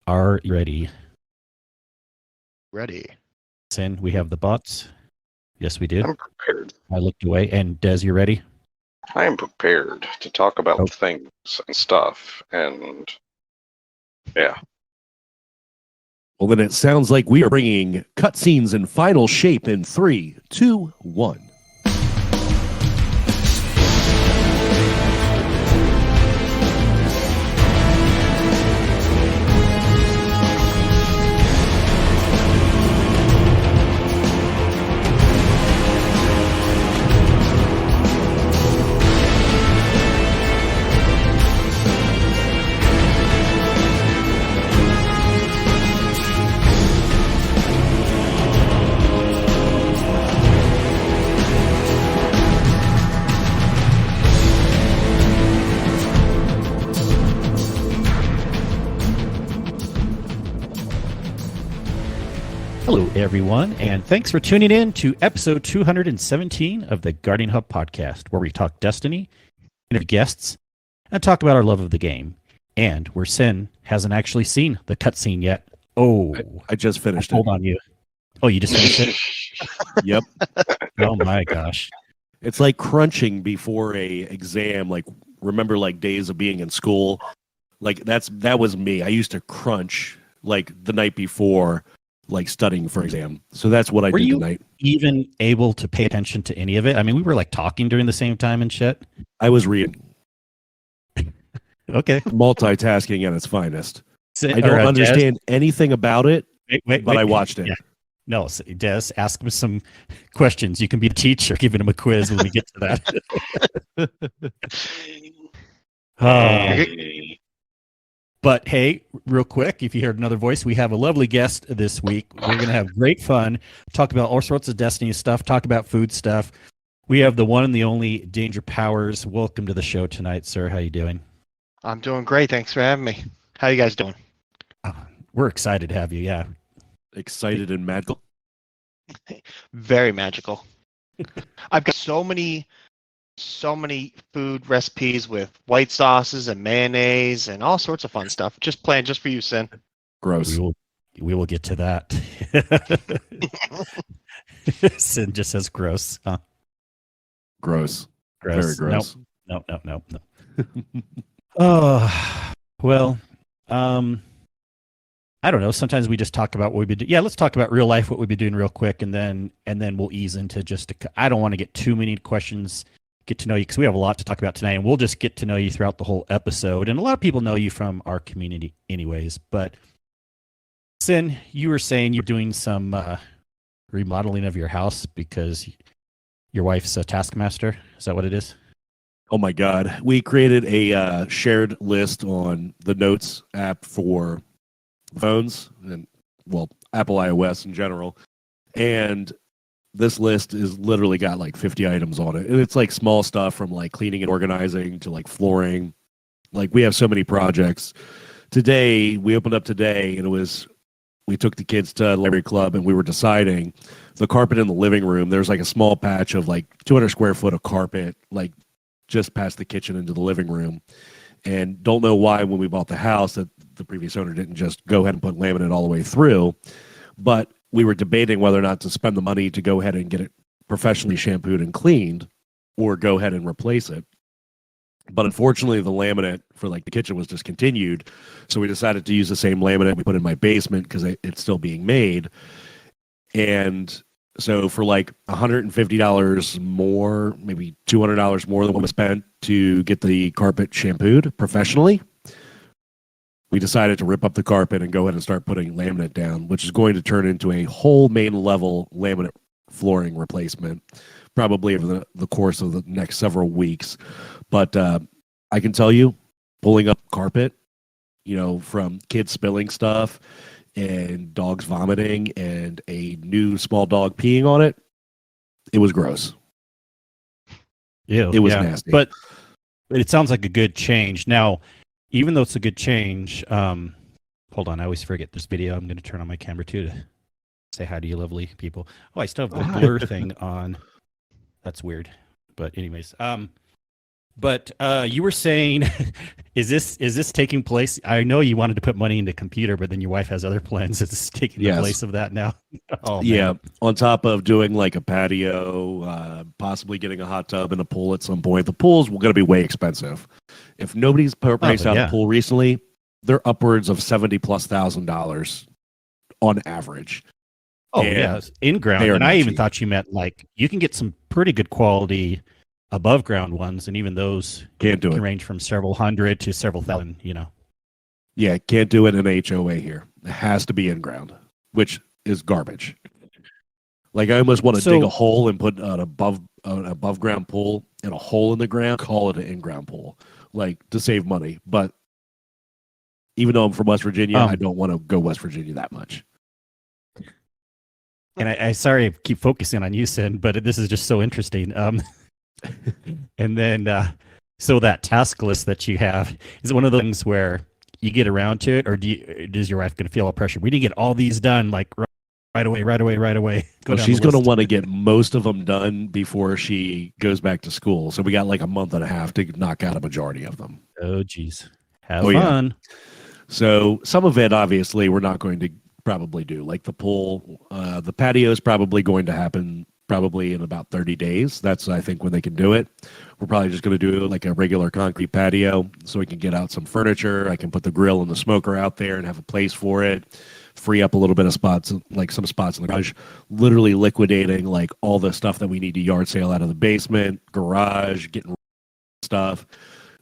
are ready. Ready. Sin, we have the bots. Yes, we do. I'm prepared. I looked away. And Des, you ready? I am prepared to talk about Oh. things and stuff, and yeah. Well, then it sounds like we are bringing cutscenes in final shape in 3, 2, 1. Hello, everyone, and thanks for tuning in to episode 217 of the Guardian Hub podcast, where we talk Destiny, interview guests, and talk about our love of the game. And where Sin hasn't actually seen the cutscene yet. Oh, I just finished hold it. on, you. Oh, you just finished it? Yep. Oh my gosh. It's like crunching before a exam. Like, remember like days of being in school? Like that was me. I used to crunch like the night before, like studying for exam. So that's what I Were did you tonight. even able to pay attention to any of it? I mean, we were like talking during the same time and shit. I was reading. Okay. Multitasking at its finest. Sin, I don't or, understand anything about it, Des, but I watched it. Yeah. No, Des, ask him some questions. You can be a teacher giving him a quiz when we get to that. But hey, real quick, if you heard another voice, we have a lovely guest this week. We're going to have great fun, talk about all sorts of Destiny stuff, talk about food stuff. We have the one and the only DangerPowers. Welcome to the show tonight, sir. How you doing? I'm doing great. Thanks for having me. How you guys doing? We're excited to have you, yeah. Excited and magical. Very magical. I've got so many food recipes with white sauces and mayonnaise and all sorts of fun stuff. Just planned just for you, Sin. Gross. We will get to that. Sin just says gross, huh? Gross. Gross. Very gross. No. Oh, well, I don't know. Sometimes we just talk about what we've been doing. Yeah, let's talk about real life, what we've been doing real quick, and then we'll ease into I don't want to get too many questions, get to know you, because we have a lot to talk about tonight, and we'll just get to know you throughout the whole episode. And a lot of people know you from our community anyways. But, Sin, you were saying you're doing some remodeling of your house because your wife's a taskmaster. Is that what it is? Oh my God. We created a shared list on the Notes app for phones and, well, Apple iOS in general. And this list is literally got like 50 items on it. And it's like small stuff from like cleaning and organizing to like flooring. Like we have so many projects. We opened up today and we took the kids to the library club and we were deciding the carpet in the living room. There's like a small patch of like 200 square foot of carpet, like just past the kitchen into the living room. And don't know why when we bought the house that the previous owner didn't just go ahead and put laminate all the way through. But we were debating whether or not to spend the money to go ahead and get it professionally shampooed and cleaned or go ahead and replace it. But unfortunately, the laminate for like the kitchen was discontinued. So we decided to use the same laminate we put in my basement because it's still being made. And so for like $150 more, maybe $200 more than what we spent to get the carpet shampooed professionally, we decided to rip up the carpet and go ahead and start putting laminate down, which is going to turn into a whole main level laminate flooring replacement, probably over the course of the next several weeks. But I can tell you, pulling up carpet, from kids spilling stuff and dogs vomiting and a new small dog peeing on it, it was gross. Yeah, it was nasty. But it sounds like a good change. Now, even though it's a good change, hold on, I always forget this video. I'm going to turn on my camera too to say hi to you lovely people. Oh, I still have the blur thing on. That's weird. But anyways, But you were saying, is this taking place? I know you wanted to put money into computer, but then your wife has other plans. Is this taking the Yes. place of that now? Oh, Yeah, man. on top of doing like a patio, possibly getting a hot tub and a pool at some point. The pool's going to be way expensive. If nobody's priced out yeah. a pool recently, they're upwards of $70,000+ on average. Oh, And yeah. In ground. they are And I not even cheap. thought you meant like you can get some pretty good quality above ground ones, and even those Can't do can it. range from several hundred to several thousand, Yeah, can't do it in HOA here. It has to be in ground, which is garbage. Like I almost want to So- dig a hole and put an above ground pool and a hole in the ground, call it an in ground pool, like to save money. But even though I'm from West Virginia, I don't want to go West Virginia that much. And I sorry I keep focusing on you, Sin, but this is just so interesting. And then, so that task list that you have, is it one of those things where you get around to it, or does your wife going to feel all pressure? We need to get all these done like right away. Go Well, down she's the going to list. want to get most of them done before she goes back to school. So we got like a month and a half to knock out a majority of them. Oh, geez. Have Oh, yeah. fun. So some of it, obviously, we're not going to probably do. Like the pool, the patio is probably going to happen probably in about 30 days. That's, I think, when they can do it. We're probably just going to do like a regular concrete patio so we can get out some furniture. I can put the grill and the smoker out there and have a place for it. Free up a little bit of spots, like some spots in the garage, literally liquidating like all the stuff that we need to yard sale out of the basement, garage, getting stuff.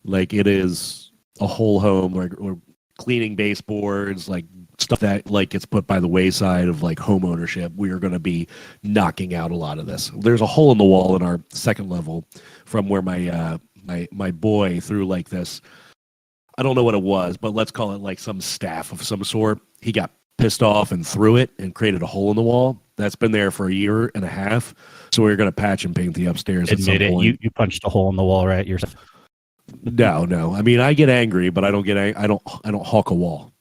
Like it is a whole home. We're cleaning baseboards, like stuff that like gets put by the wayside of like home ownership. We are going to be knocking out a lot of this. There's a hole in the wall in our second level from where my boy threw like this. I don't know what it was, but let's call it like some staff of some sort. He got pissed off and threw it and created a hole in the wall. That's been there for a year and a half. So we're going to patch and paint the upstairs at some Admit it. point. You punched a hole in the wall, right? Yourself. No. I mean, I get angry, but I don't get. I don't hawk a wall.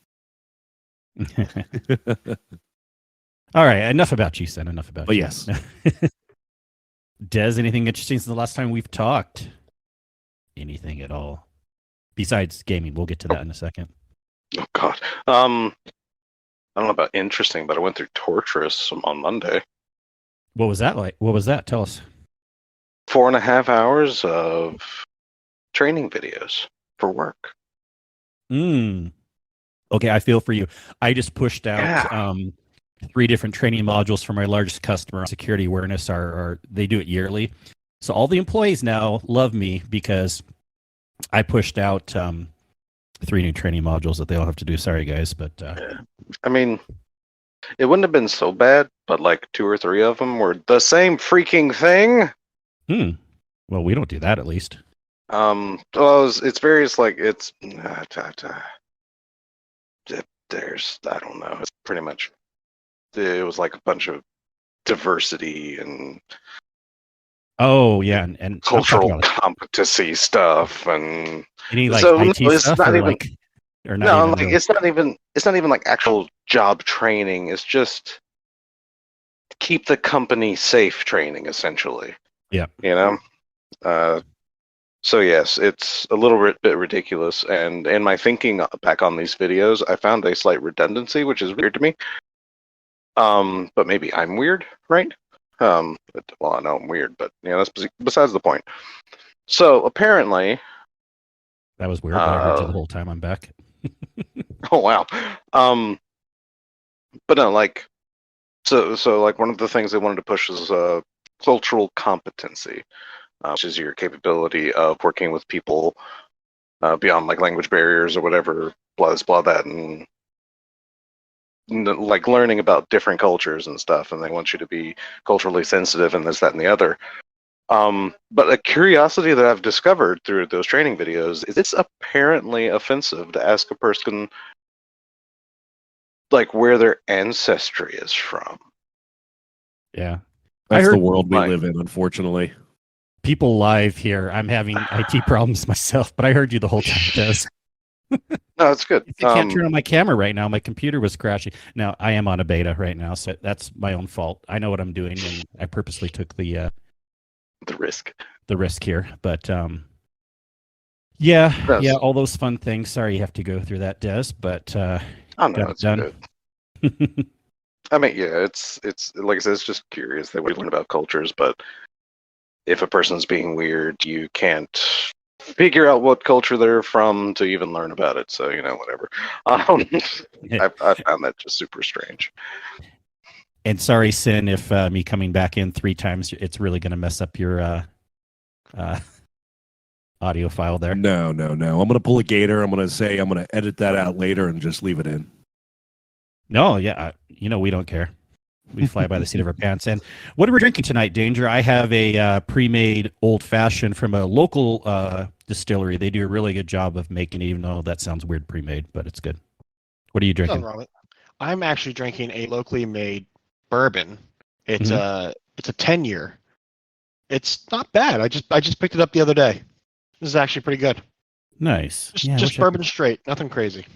All right. Enough about you, Sin. Enough about But you. yes. Des, anything interesting since the last time we've talked? Anything at all? Besides gaming. We'll get to that in a second. Oh God. I don't know about interesting, but I went through torturous on Monday. What was that like? What was that? Tell us. 4.5 hours of training videos for work. Okay, I feel for you. I just pushed out 3 different training modules for my largest customer. Security awareness are they do it yearly. So all the employees now love me because I pushed out 3 new training modules that they all have to do. Sorry, guys, but I mean, it wouldn't have been so bad, but like 2 or 3 of them were the same freaking thing. Well, we don't do that at least. Well, it's various like it's there's I don't know. It's pretty much it was like a bunch of diversity and Oh yeah, and I'm talking cultural about, like, competency stuff and any like so, IT no, it's stuff not or even- like or not no, even like really? it's not even like actual job training. It's just keep the company safe training, essentially. Yeah. You know. So yes, it's a little bit ridiculous, and in my thinking back on these videos, I found a slight redundancy, which is weird to me. But maybe I'm weird, right? Well, I know I'm weird, but that's besides the point. So apparently, That was weird, but I heard you the whole time. I'm back. oh wow. But no, like, so like one of the things they wanted to push is cultural competency, which is your capability of working with people beyond like language barriers or whatever, blah this, blah that, and like learning about different cultures and stuff. And they want you to be culturally sensitive and this, that, and the other. But a curiosity that I've discovered through those training videos is it's apparently offensive to ask a person like where their ancestry is from. Yeah. That's I the heard, world we like- live in, unfortunately. People live here. I'm having IT problems myself, but I heard you the whole time, Des. No, it's good. I can't turn on my camera right now. My computer was crashing. Now I am on a beta right now, so that's my own fault. I know what I'm doing, and I purposely took the the risk. risk here. But Yeah, Yes. yeah, all those fun things. Sorry you have to go through that, Des, but Oh no, got it it's done. good. I mean, yeah, it's like I said, it's just curious that we learn about cultures, but if a person's being weird, you can't figure out what culture they're from to even learn about it. So whatever. I found that just super strange. And sorry, Sin, if me coming back in 3 times, it's really going to mess up your audio file there. No. I'm going to pull a gator. I'm going to say I'm going to edit that out later and just leave it in. No, yeah, we don't care. We fly by the seat of our pants. And what are we drinking tonight, Danger? I have a pre-made old-fashioned from a local distillery. They do a really good job of making it, even though that sounds weird, pre-made, but it's good. What are you drinking? Nothing wrong with it. I'm actually drinking a locally made bourbon. It's a 10-year. It's not bad. I just picked it up the other day. This is actually pretty good. Nice. Just bourbon straight, nothing crazy.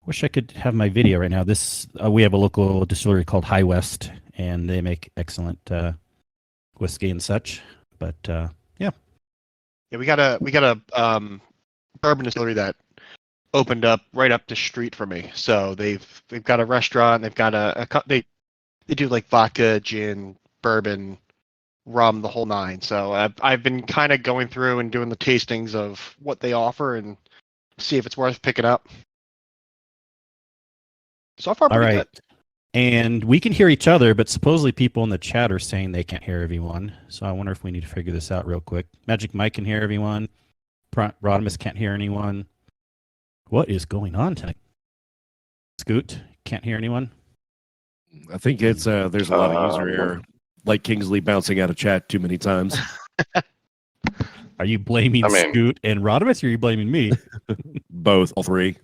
Wish I could have my video right now. This we have a local distillery called High West, and they make excellent whiskey and such. But yeah, we got a bourbon distillery that opened up right up the street from me. So they've got a restaurant. They've got they do like vodka, gin, bourbon, rum, the whole nine. So I've been kind of going through and doing the tastings of what they offer and see if it's worth picking up. So far, pretty good. And we can hear each other, but supposedly people in the chat are saying they can't hear everyone. So I wonder if we need to figure this out real quick. Magic Mike can hear everyone. Rodimus can't hear anyone. What is going on tonight? Scoot can't hear anyone. I think it's there's a lot of user error, like Kingsley bouncing out of chat too many times. Are you blaming Scoot and Rodimus, or are you blaming me? Both, all three.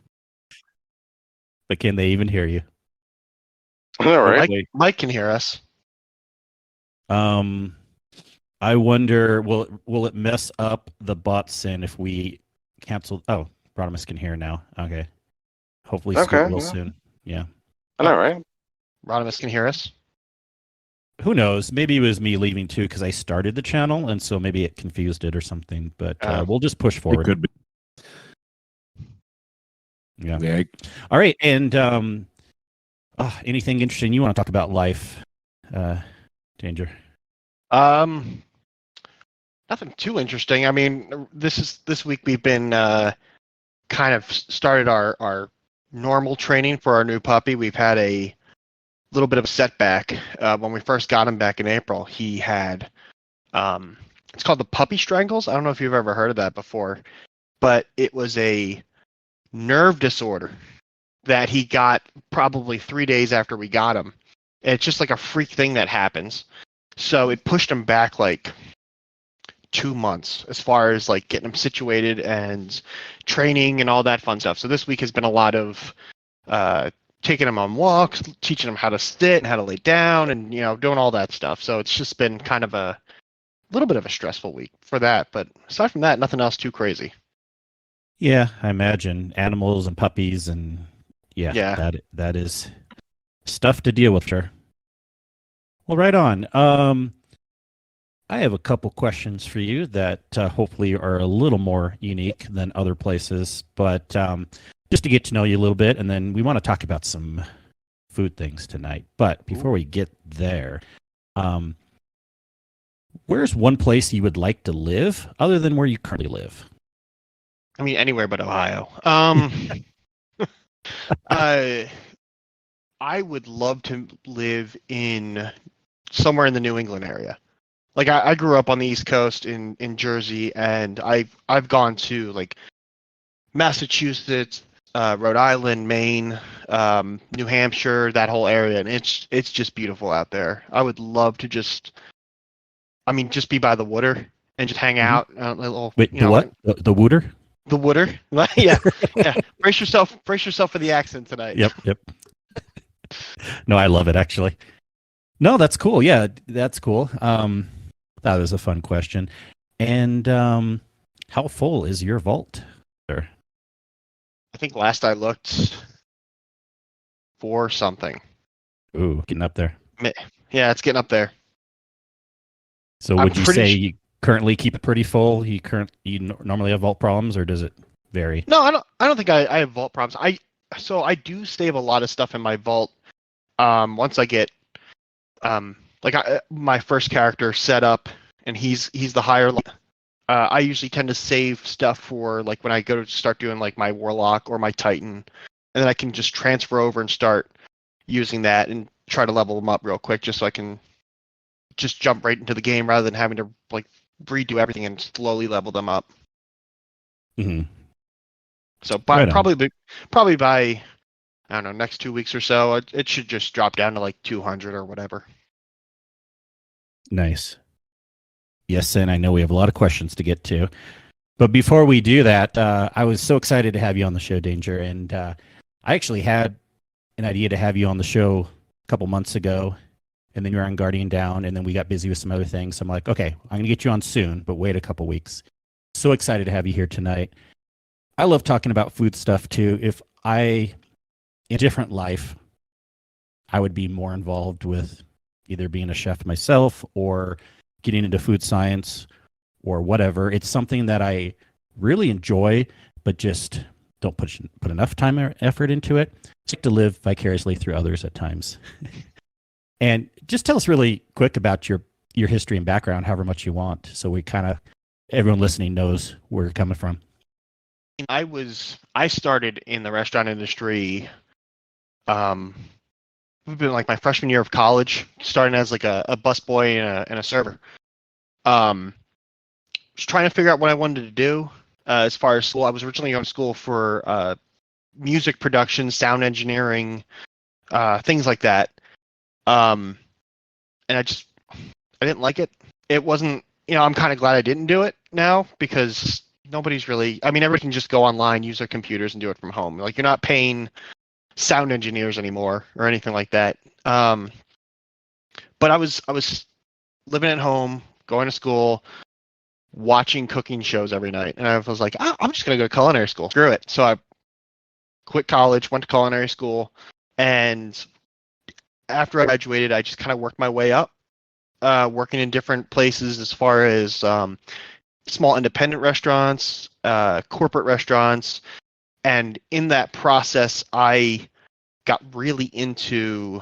But can they even hear you? All right. Mike can hear us. I wonder, will it mess up the bot Sin if we cancel? Oh, Rodimus can hear now. Okay. Hopefully Scoot will soon. Yeah. All right. Rodimus can hear us. Who knows? Maybe it was me leaving too because I started the channel, and so maybe it confused it or something. But we'll just push forward. It could be. Yeah. All right. And anything interesting you want to talk about life, Danger? Nothing too interesting. I mean, this week we've been kind of started our normal training for our new puppy. We've had a little bit of a setback. When we first got him back in April, he had it's called the puppy strangles. I don't know if you've ever heard of that before, but it was a nerve disorder that he got probably 3 days after we got him. It's just like a freak thing that happens. So it pushed him back like 2 months as far as like getting him situated and training and all that fun stuff. So this week has been a lot of taking him on walks, teaching him how to sit and how to lay down and, doing all that stuff. So it's just been kind of a little bit of a stressful week for that. But aside from that, nothing else too crazy. Yeah, I imagine animals and puppies and yeah. That is stuff to deal with, sure. Well, right on. I have a couple questions for you that hopefully are a little more unique than other places, but just to get to know you a little bit, and then we want to talk about some food things tonight. But before we get there, where's one place you would like to live other than where you currently live? I mean, anywhere but Ohio. I would love to live in somewhere in the New England area. Like I grew up on the East Coast in Jersey, and I've gone to like Massachusetts, Rhode Island, Maine, New Hampshire, that whole area, and it's just beautiful out there. I would love to just be by the water and just hang out. Wait, the what? The wooder? The wooder? Yeah. Brace yourself for the accent tonight. Yep. No, I love it actually. No, that's cool. Yeah, that's cool. That was a fun question. And how full is your vault, sir? I think last I looked, 4 something. Ooh, getting up there. Yeah, it's getting up there. So would you say currently keep it pretty full? You normally have vault problems, or does it vary? No, I don't think I have vault problems. I do save a lot of stuff in my vault. Once I get my first character set up, and he's the higher. I usually tend to save stuff for like when I go to start doing like my warlock or my titan, and then I can just transfer over and start using that and try to level them up real quick, just so I can just jump right into the game rather than having to like redo everything and slowly level them up. Mm-hmm. So Right on. probably by I don't know, next 2 weeks or so, it should just drop down to like 200 or whatever. Nice. Yes, and I know we have a lot of questions to get to. But before we do that, I was so excited to have you on the show, Danger. And I actually had an idea to have you on the show a couple months ago. And then you were on Guardian Down, and then we got busy with some other things. So I'm like, okay, I'm going to get you on soon, but wait a couple weeks. So excited to have you here tonight. I love talking about food stuff too. If in a different life, I would be more involved with either being a chef myself or getting into food science or whatever. It's something that I really enjoy, but just don't put enough time or effort into it. It's like to live vicariously through others at times. And just tell us really quick about your history and background, however much you want, so we kind of everyone listening knows where you're coming from. I started in the restaurant industry. We've been like my freshman year of college, starting as like a busboy and a server. Was trying to figure out what I wanted to do as far as school. I was originally going to school for music production, sound engineering, things like that. And I didn't like it. It wasn't, I'm kind of glad I didn't do it now because nobody's really, everybody can just go online, use their computers and do it from home. Like you're not paying sound engineers anymore or anything like that. But I was living at home, going to school, watching cooking shows every night. And I was like, I'm just going to go to culinary school. Screw it. So I quit college, went to culinary school, and after I graduated, I just kind of worked my way up, working in different places as far as small independent restaurants, corporate restaurants. And in that process, I got really into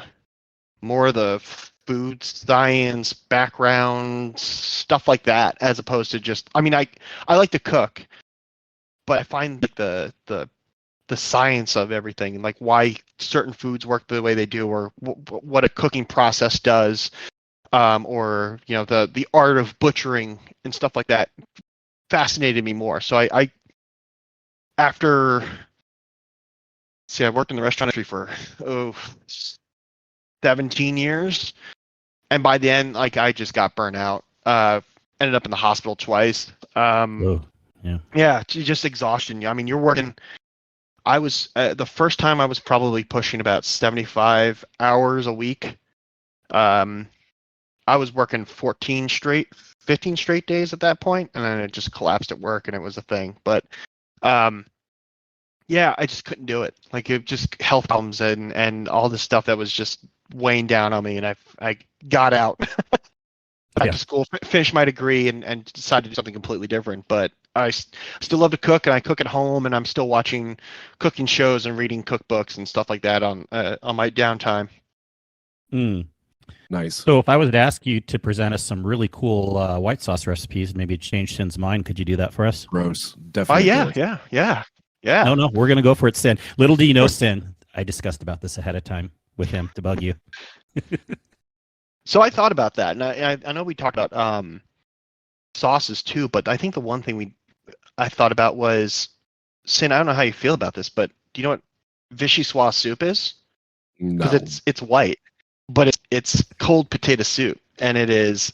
more of the food science background, stuff like that, as opposed to just, I like to cook, but I find like the science of everything, like why certain foods work the way they do, or what a cooking process does, or the art of butchering and stuff like that fascinated me more. So I worked in the restaurant industry for 17 years, and by the end, like I just got burnt out. Ended up in the hospital twice. Yeah, just exhaustion. You're working. I was the first time I was probably pushing about 75 hours a week. I was working 15 straight days at that point, and then it just collapsed at work, and it was a thing. But yeah, I just couldn't do it. Like it just health problems and all this stuff that was just weighing down on me, and I got out. Back to school, finished my degree, and decided to do something completely different. But I still love to cook, and I cook at home, and I'm still watching cooking shows and reading cookbooks and stuff like that on my downtime. Nice. So if I was to ask you to present us some really cool white sauce recipes, maybe change Sin's mind, could you do that for us? Gross. Definitely. Yeah. No, we're going to go for it, Sin. Little do you know, Sin, I discussed about this ahead of time with him to bug you. So I thought about that, and I know we talked about sauces too, but I think the one thing I thought about was, Sin, I don't know how you feel about this, but do you know what vichyssoise soup is? No. Because it's white, but it's cold potato soup, and it is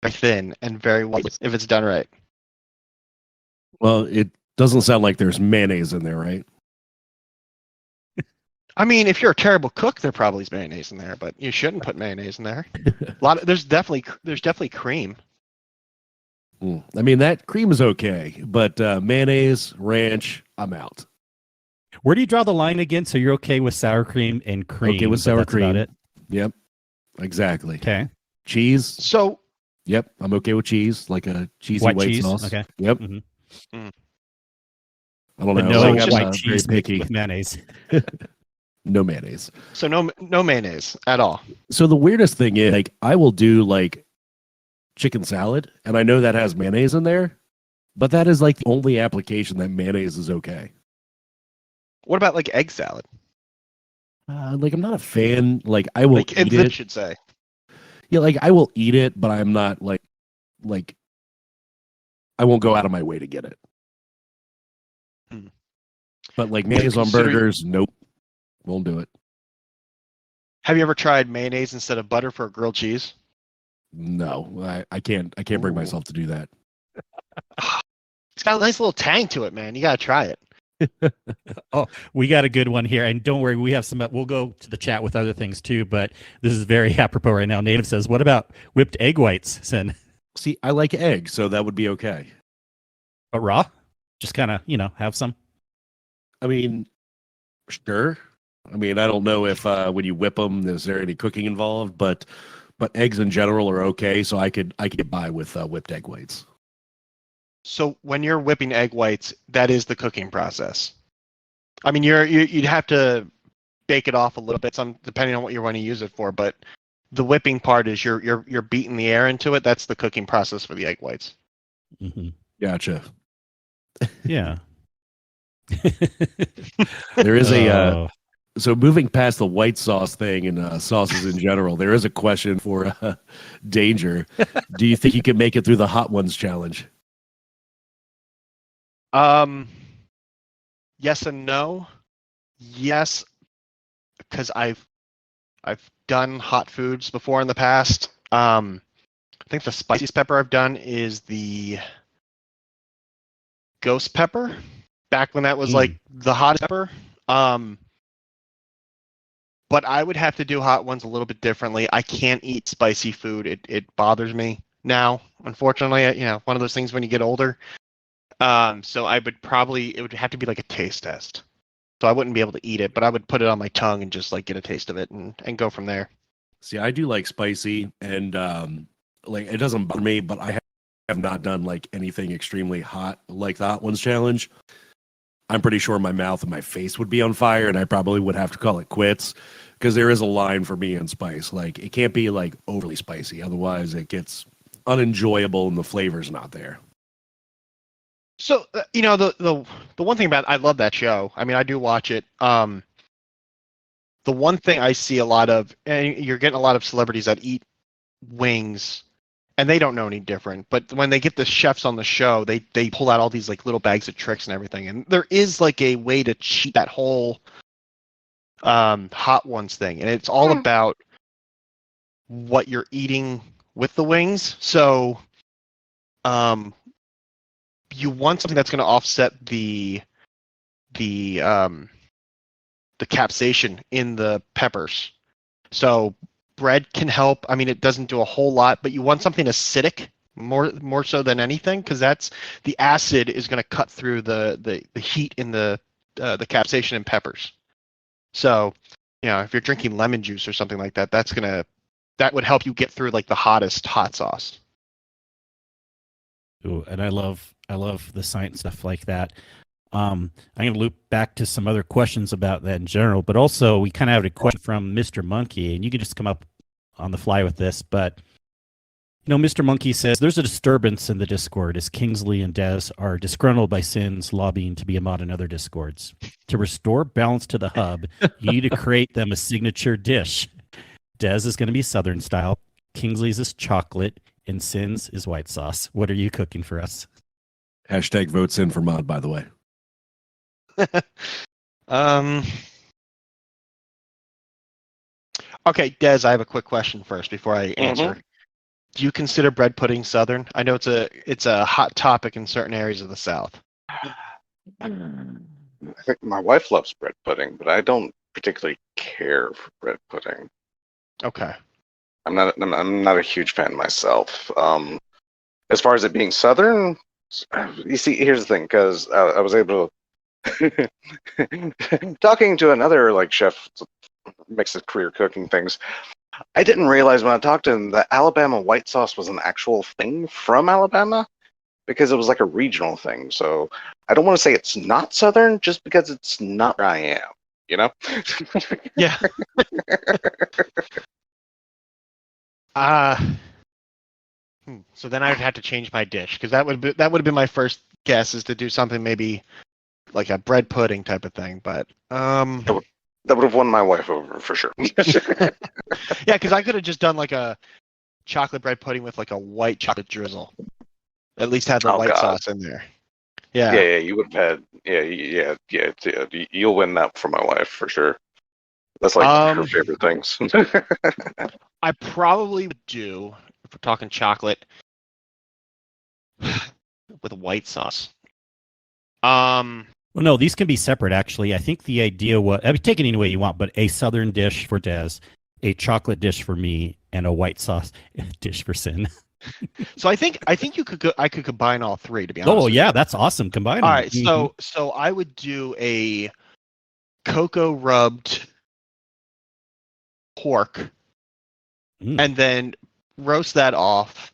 very thin and very white if it's done right. Well, it doesn't sound like there's mayonnaise in there, right? If you're a terrible cook, there probably is mayonnaise in there, but you shouldn't put mayonnaise in there. There's definitely cream. That cream is okay, but mayonnaise, ranch, I'm out. Where do you draw the line again? So you're okay with sour cream and cream? Okay with sour cream. About it. Yep, exactly. Okay. Cheese. So Yep, I'm okay with cheese, like a cheesy White white cheese? sauce. Okay. Yep. Mhm. I don't But know. no So just white very cheese mixed picky. with mayonnaise. No mayonnaise. So no mayonnaise at all. So the weirdest thing is, like, I will do like chicken salad, and I know that has mayonnaise in there, but that is like the only application that mayonnaise is okay. What about like egg salad? Like, I'm not a fan. Like, I will Like eat it it. should say. Yeah, like I will eat it, but I'm not like I won't go out of my way to get it. Hmm. But like mayonnaise on consider- burgers, nope, won't do it. Have you ever tried mayonnaise instead of butter for a grilled cheese? No, I can't bring Ooh. myself to do that. It's got a nice little tang to it, man. You gotta try it. Oh, we got a good one here, and don't worry, we have some. We'll go to the chat with other things too, but this is very apropos right now. Native says, "What about whipped egg whites, Sin? See, I like egg, so that would be okay. But raw? Just kind of, have some." I mean, sure. I mean, I don't know if when you whip them, is there any cooking involved? But eggs in general are okay, so I could get by with whipped egg whites. So when you're whipping egg whites, that is the cooking process. I mean, you'd have to bake it off a little bit, depending on what you want to use it for. But the whipping part is you're beating the air into it. That's the cooking process for the egg whites. Mm-hmm. Gotcha. Yeah. There is Oh. so moving past the white sauce thing and sauces in general, there is a question for Danger. Do you think you can make it through the hot ones challenge? Yes and no. Yes, because I've done hot foods before in the past. I think the spiciest pepper I've done is the ghost pepper. Back when that was like the hottest pepper. But I would have to do hot ones a little bit differently. I can't eat spicy food. It bothers me now. Unfortunately, one of those things when you get older. So it would have to be like a taste test. So I wouldn't be able to eat it, but I would put it on my tongue and just like get a taste of it and go from there. See, I do like spicy, and like it doesn't bother me, but I have not done like anything extremely hot like the hot ones challenge. I'm pretty sure my mouth and my face would be on fire, and I probably would have to call it quits because there is a line for me in spice. Like it can't be like overly spicy, otherwise it gets unenjoyable and the flavor's not there. So the one thing about I love that show. I mean, I do watch it. The one thing I see a lot of, and you're getting a lot of celebrities that eat wings, and they don't know any different. But when they get the chefs on the show, they pull out all these like little bags of tricks and everything. And there is like a way to cheat that whole hot ones thing, and it's all about what you're eating with the wings. So, you want something that's going to offset the capsaicin in the peppers. So bread can help. I mean, it doesn't do a whole lot, but you want something acidic more so than anything, because that's the acid is going to cut through the heat in the capsaicin in peppers. So, if you're drinking lemon juice or something like that, that would help you get through like the hottest hot sauce. Ooh, and I love the science stuff like that. I'm going to loop back to some other questions about that in general, but also we kind of have a question from Mr. Monkey, and you can just come up on the fly with this. But Mr. Monkey says there's a disturbance in the Discord as Kingsley and Des are disgruntled by Sin's lobbying to be a mod in other Discords. To restore balance to the hub, you need to create them a signature dish. Des is going to be Southern style. Kingsley's is chocolate. And Sin's is white sauce. What are you cooking for us? Hashtag vote Sin for mod, by the way. Okay, Des, I have a quick question first before I answer. Do you consider bread pudding Southern? I know it's a hot topic in certain areas of the South. I think my wife loves bread pudding, but I don't particularly care for bread pudding. Okay. I'm not a huge fan myself. As far as it being Southern, you see, here's the thing, because I was able to talking to another like chef, makes his career cooking things. I didn't realize when I talked to him that Alabama white sauce was an actual thing from Alabama because it was like a regional thing. So I don't want to say it's not Southern just because it's not where I am, you know? Yeah. So then I'd have to change my dish because that would have been my first guess is to do something maybe like a bread pudding type of thing. But That would have won my wife over for sure. yeah, because I could have just done like a chocolate bread pudding with like a white chocolate drizzle. At least had the Oh, white God. sauce in there. Yeah. Yeah, you would have had. Yeah. You'll win that for my wife for sure. That's like her favorite things. I probably would do, if we're talking chocolate, with white sauce. Well, no, these can be separate, actually. I think the idea was, I mean, take it any way you want, but a Southern dish for Des, a chocolate dish for me, and a white sauce dish for Sin. So I think you could I could combine all three, to be honest. Oh, with yeah, you. that's awesome. Combine All them. right, so I would do a cocoa rubbed pork, and then roast that off,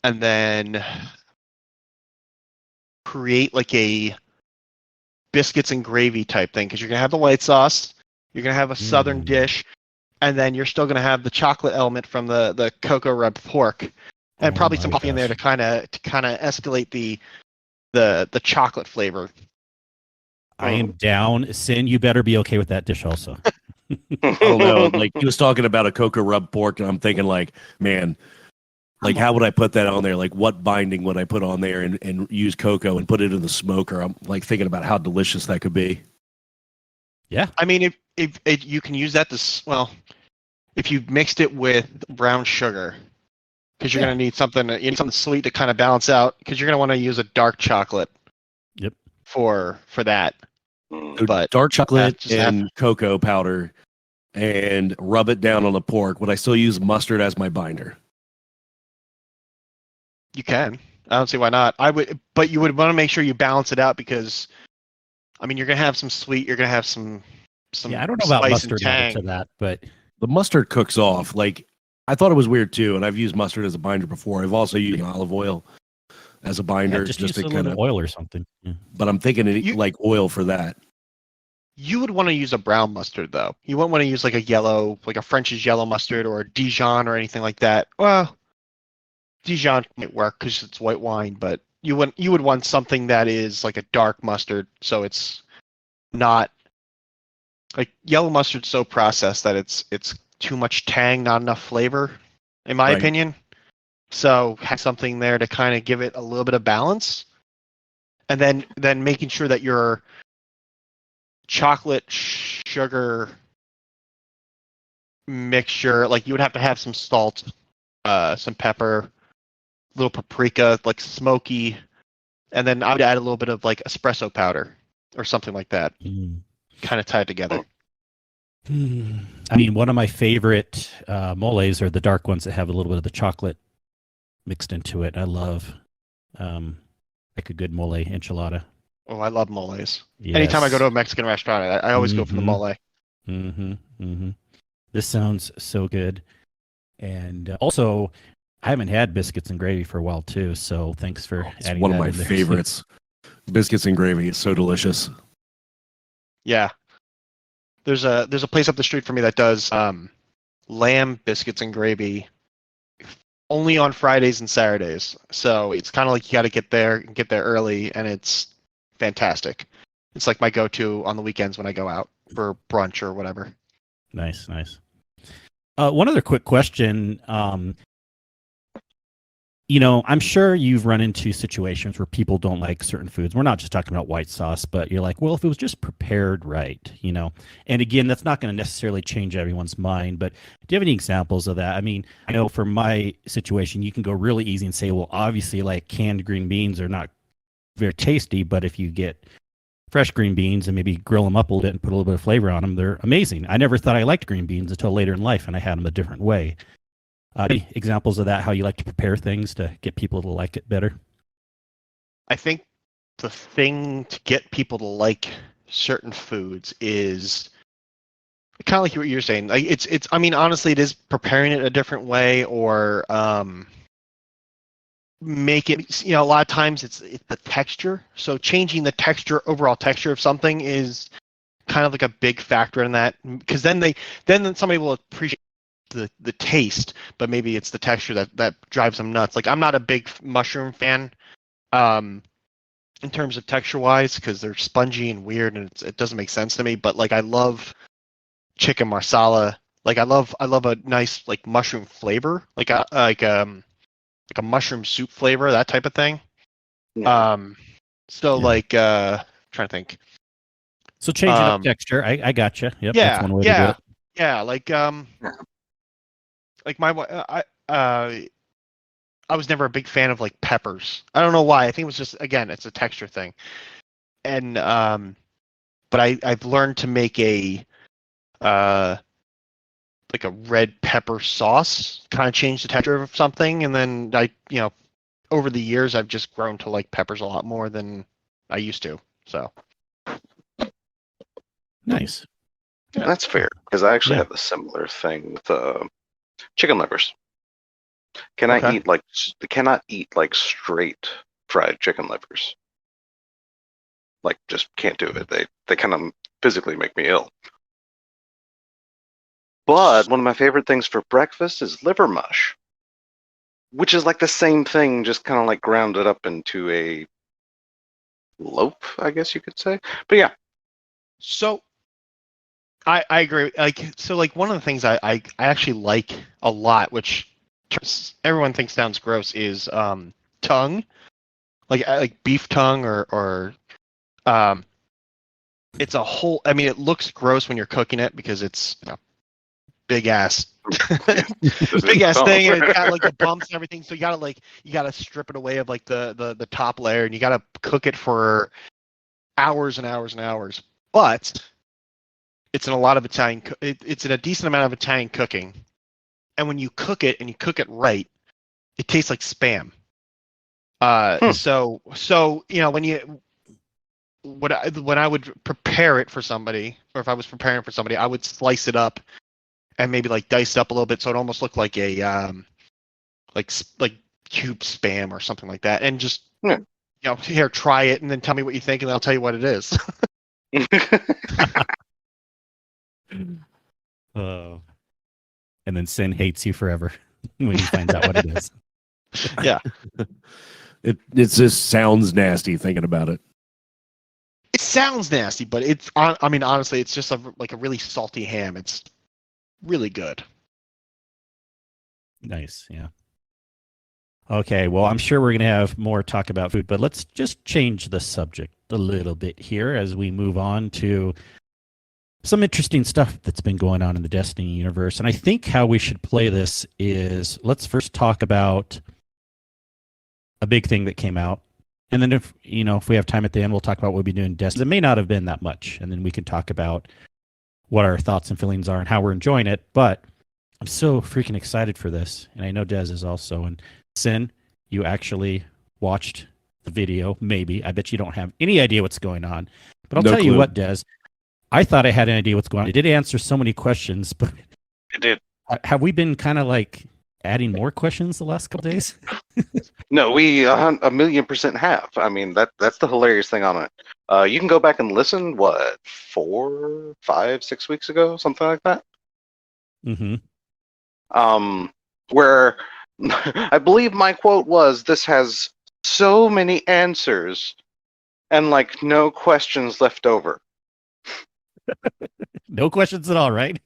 and then create like a biscuits and gravy type thing because you're gonna have the white sauce, you're gonna have a Southern dish, and then you're still gonna have the chocolate element from the cocoa rubbed pork, and probably some coffee in there to kind of escalate the chocolate flavor. I am down. Sin, you better be okay with that dish also. I don't know. Like he was talking about a cocoa rub pork, and I'm thinking like, man, like how would I put that on there? Like what binding would I put on there and use cocoa and put it in the smoker? I'm like thinking about how delicious that could be. Yeah. I mean, if you can use that if you mixed it with brown sugar, because you're gonna need something sweet to kind of balance out, because you're gonna want to use a dark chocolate. Yep. For that. So But dark chocolate and cocoa powder and rub it down on the pork. Would I still use mustard as my binder? You can. I don't see why not. I would, but you would want to make sure you balance it out because, I mean, you're gonna have some sweet. You're gonna have some. Yeah, I don't know about spice mustard and tang. added to that, but The mustard cooks off. Like I thought it was weird too, and I've used mustard as a binder before. I've also used olive oil as a binder, just just use to a kind little of oil or something. Yeah. But I'm thinking like oil for that. You would want to use a brown mustard though. You wouldn't want to use like a yellow, like a French's yellow mustard or a Dijon or anything like that. Well, Dijon might work because it's white wine, but you would want something that is like a dark mustard, so it's not like yellow mustard's so processed that it's too much tang, not enough flavor, in my Right. opinion. So have something there to kind of give it a little bit of balance, and then making sure that your chocolate sugar mixture, like you would have to have some salt, some pepper, little paprika, like smoky, and then I would add a little bit of like espresso powder or something like that, kind of tied together. I mean, one of my favorite moles are the dark ones that have a little bit of the chocolate mixed into it. I love like a good mole enchilada. Oh, I love moles. Yes. Anytime I go to a Mexican restaurant, I always go for the mole. This sounds so good. And also, I haven't had biscuits and gravy for a while too, so thanks for adding One of that my in there. favorites. Biscuits and gravy is so delicious. Yeah. There's a place up the street from me that does lamb biscuits and gravy only on Fridays and Saturdays. So it's kind of like you got to get there early, and it's fantastic. It's like my go-to on the weekends when I go out for brunch or whatever. Nice. One other quick question. I'm sure you've run into situations where people don't like certain foods. We're not just talking about white sauce, but you're like, well, if it was just prepared right, And again, that's not going to necessarily change everyone's mind, but do you have any examples of that? I mean, I know for my situation, you can go really easy and say, well, obviously, like canned green beans are not very tasty, but if you get fresh green beans and maybe grill them up a little bit and put a little bit of flavor on them, they're amazing. I never thought I liked green beans until later in life, and I had them a different way. Any examples of that, how you like to prepare things to get people to like it better? I think the thing to get people to like certain foods is kind of like what you're saying. Like it's. I mean, honestly, it is preparing it a different way, or make it. A lot of times it's the texture. So changing the texture, overall texture of something is kind of like a big factor in that, because then somebody will appreciate the taste, but maybe it's the texture that drives them nuts. Like I'm not a big mushroom fan, in terms of texture wise, because they're spongy and weird, and it doesn't make sense to me. But like I love chicken marsala. Like I love a nice like mushroom flavor, like a mushroom soup flavor, that type of thing. Yeah. So Yeah. like trying to think. So changing up texture, I gotcha. Yep, Yeah, that's one way to do it. yeah. Like like I was never a big fan of like peppers. I don't know why. I think it was just, again, it's a texture thing. And but I've learned to make a like a red pepper sauce, kind of change the texture of something, and then over the years I've just grown to like peppers a lot more than I used to. So Nice. Yeah. That's fair, because I actually Yeah. have a similar thing with chicken livers. Cannot Okay. eat like straight fried chicken livers. Like, just can't do it. They kind of physically make me ill. But one of my favorite things for breakfast is liver mush, which is like the same thing, just kind of like grounded up into a loaf, I guess you could say. But yeah, So I agree. Like so, like one of the things I actually like a lot, which everyone thinks sounds gross, is tongue, like beef tongue or it's a whole. I mean, it looks gross when you're cooking it because it's big ass big ass thing, and it's got like the bumps and everything. So you gotta strip it away of like the top layer, and you gotta cook it for hours and hours and hours. But it's in a lot of Italian. It's in a decent amount of Italian cooking, and when you cook it and you cook it right, it tastes like Spam. So when I would prepare it for somebody, or if I was preparing for somebody, I would slice it up and maybe like dice it up a little bit so it almost looked like a like cube Spam or something like that, and just here, try it, and then tell me what you think, and I'll tell you what it is. Oh. And then Sin hates you forever when he finds out what it is. Yeah. It just sounds nasty thinking about it. It sounds nasty, but it's I mean, honestly, it's just like a really salty ham. It's really good. Nice, yeah. Okay, well, I'm sure we're going to have more talk about food, but let's just change the subject a little bit here as we move on to some interesting stuff that's been going on in the Destiny universe. And I think how we should play this is, let's first talk about a big thing that came out. And then if we have time at the end, we'll talk about what we'll be doing in Destiny. It may not have been that much. And then we can talk about what our thoughts and feelings are and how we're enjoying it. But I'm so freaking excited for this. And I know Des is also. And Sin, you actually watched the video, maybe. I bet you don't have any idea what's going on. But I'll tell you what, Des. I thought I had an idea what's going on. It did answer so many questions, but it did. Have we been kind of like adding more questions the last couple days? No, we 1,000,000% have. I mean, that's the hilarious thing on it. You can go back and listen. What, 4, 5, 6 weeks ago, something like that. Mm-hmm. Where I believe my quote was, "This has so many answers, and like no questions left over." No questions at all, right?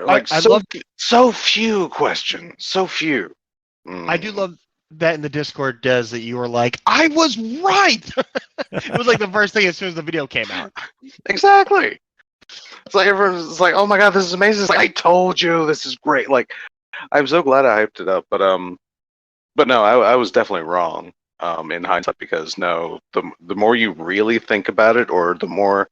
Like I love so few questions, so few. I do love that in the Discord, Des, that you were like, I was right. It was like the first thing as soon as the video came out. Exactly. It's like everyone's like, "Oh my god, this is amazing!" It's like, I told you, this is great. Like, I'm so glad I hyped it up, but no, I was definitely wrong in hindsight, because no, the more you really think about it, or the more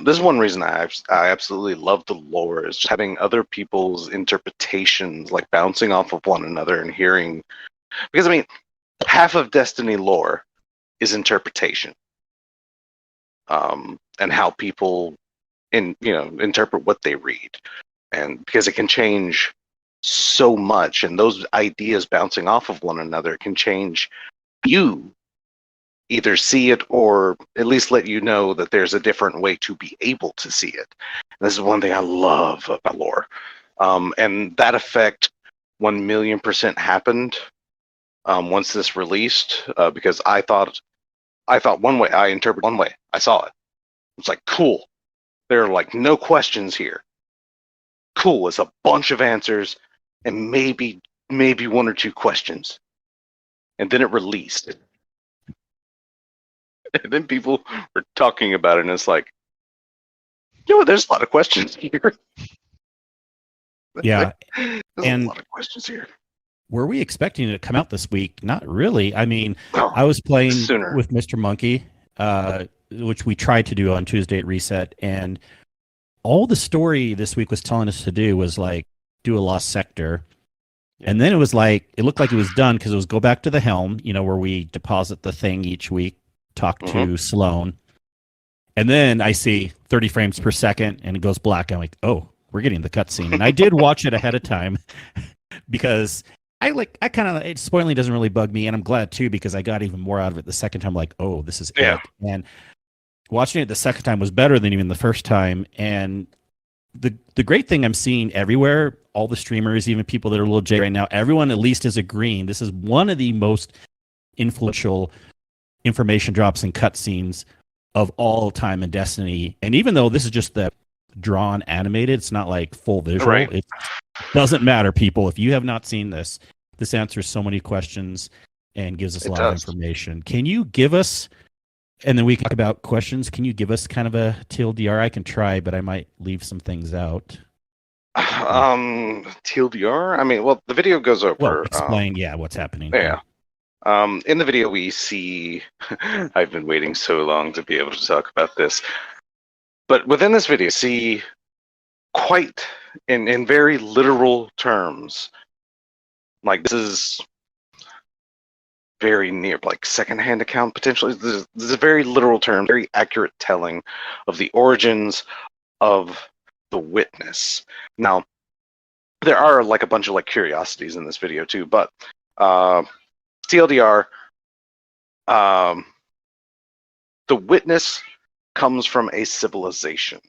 this is one reason I absolutely love the lore, is just having other people's interpretations like bouncing off of one another and hearing, because I mean, half of Destiny lore is interpretation, and how people interpret what they read, and because it can change so much, and those ideas bouncing off of one another can change you either see it or at least let you know that there's a different way to be able to see it. And this is one thing I love about lore. And that effect 1,000,000% happened once this released, because I thought one way, I interpreted one way. I saw it. It's like, cool. There are like no questions here. Cool. It's a bunch of answers and maybe one or two questions. And then it released. And then people were talking about it, and it's like, there's a lot of questions here. Yeah. There's And a lot of questions here. were we expecting it to come out this week? Not really. I mean, No, I was playing sooner. with Mr. Monkey, which we tried to do on Tuesday at Reset, and all the story this week was telling us to do was like do a lost sector. And then it was like, it looked like it was done because it was go back to the helm, where we deposit the thing each week, talk to Sloan. And then I see 30 frames per second and it goes black. I'm like, oh, we're getting the cutscene. And I did watch it ahead of time because spoiling doesn't really bug me. And I'm glad too, because I got even more out of it the second time. Like, oh, this is it. And watching it the second time was better than even the first time. And the great thing I'm seeing everywhere, all the streamers, even people that are a little jaded right now, everyone at least is agreeing this is one of the most influential information drops and cutscenes of all time in Destiny. And even though this is just the drawn animated, it's not like full visual. Right. It doesn't matter, people. If you have not seen this answers so many questions and gives us a lot of information. Can you give us, and then we can talk about questions, can you give us kind of a TLDR? I can try, but I might leave some things out. TLDR? I mean, well, the video goes over. Well, explain, what's happening. Yeah. In the video, we see. I've been waiting so long to be able to talk about this, but within this video, see quite in very literal terms. Like, this is very near, like, secondhand account potentially. This is a very literal term, very accurate telling of the origins of the witness. Now, there are like a bunch of like curiosities in this video too, but TLDR, the witness comes from a civilization.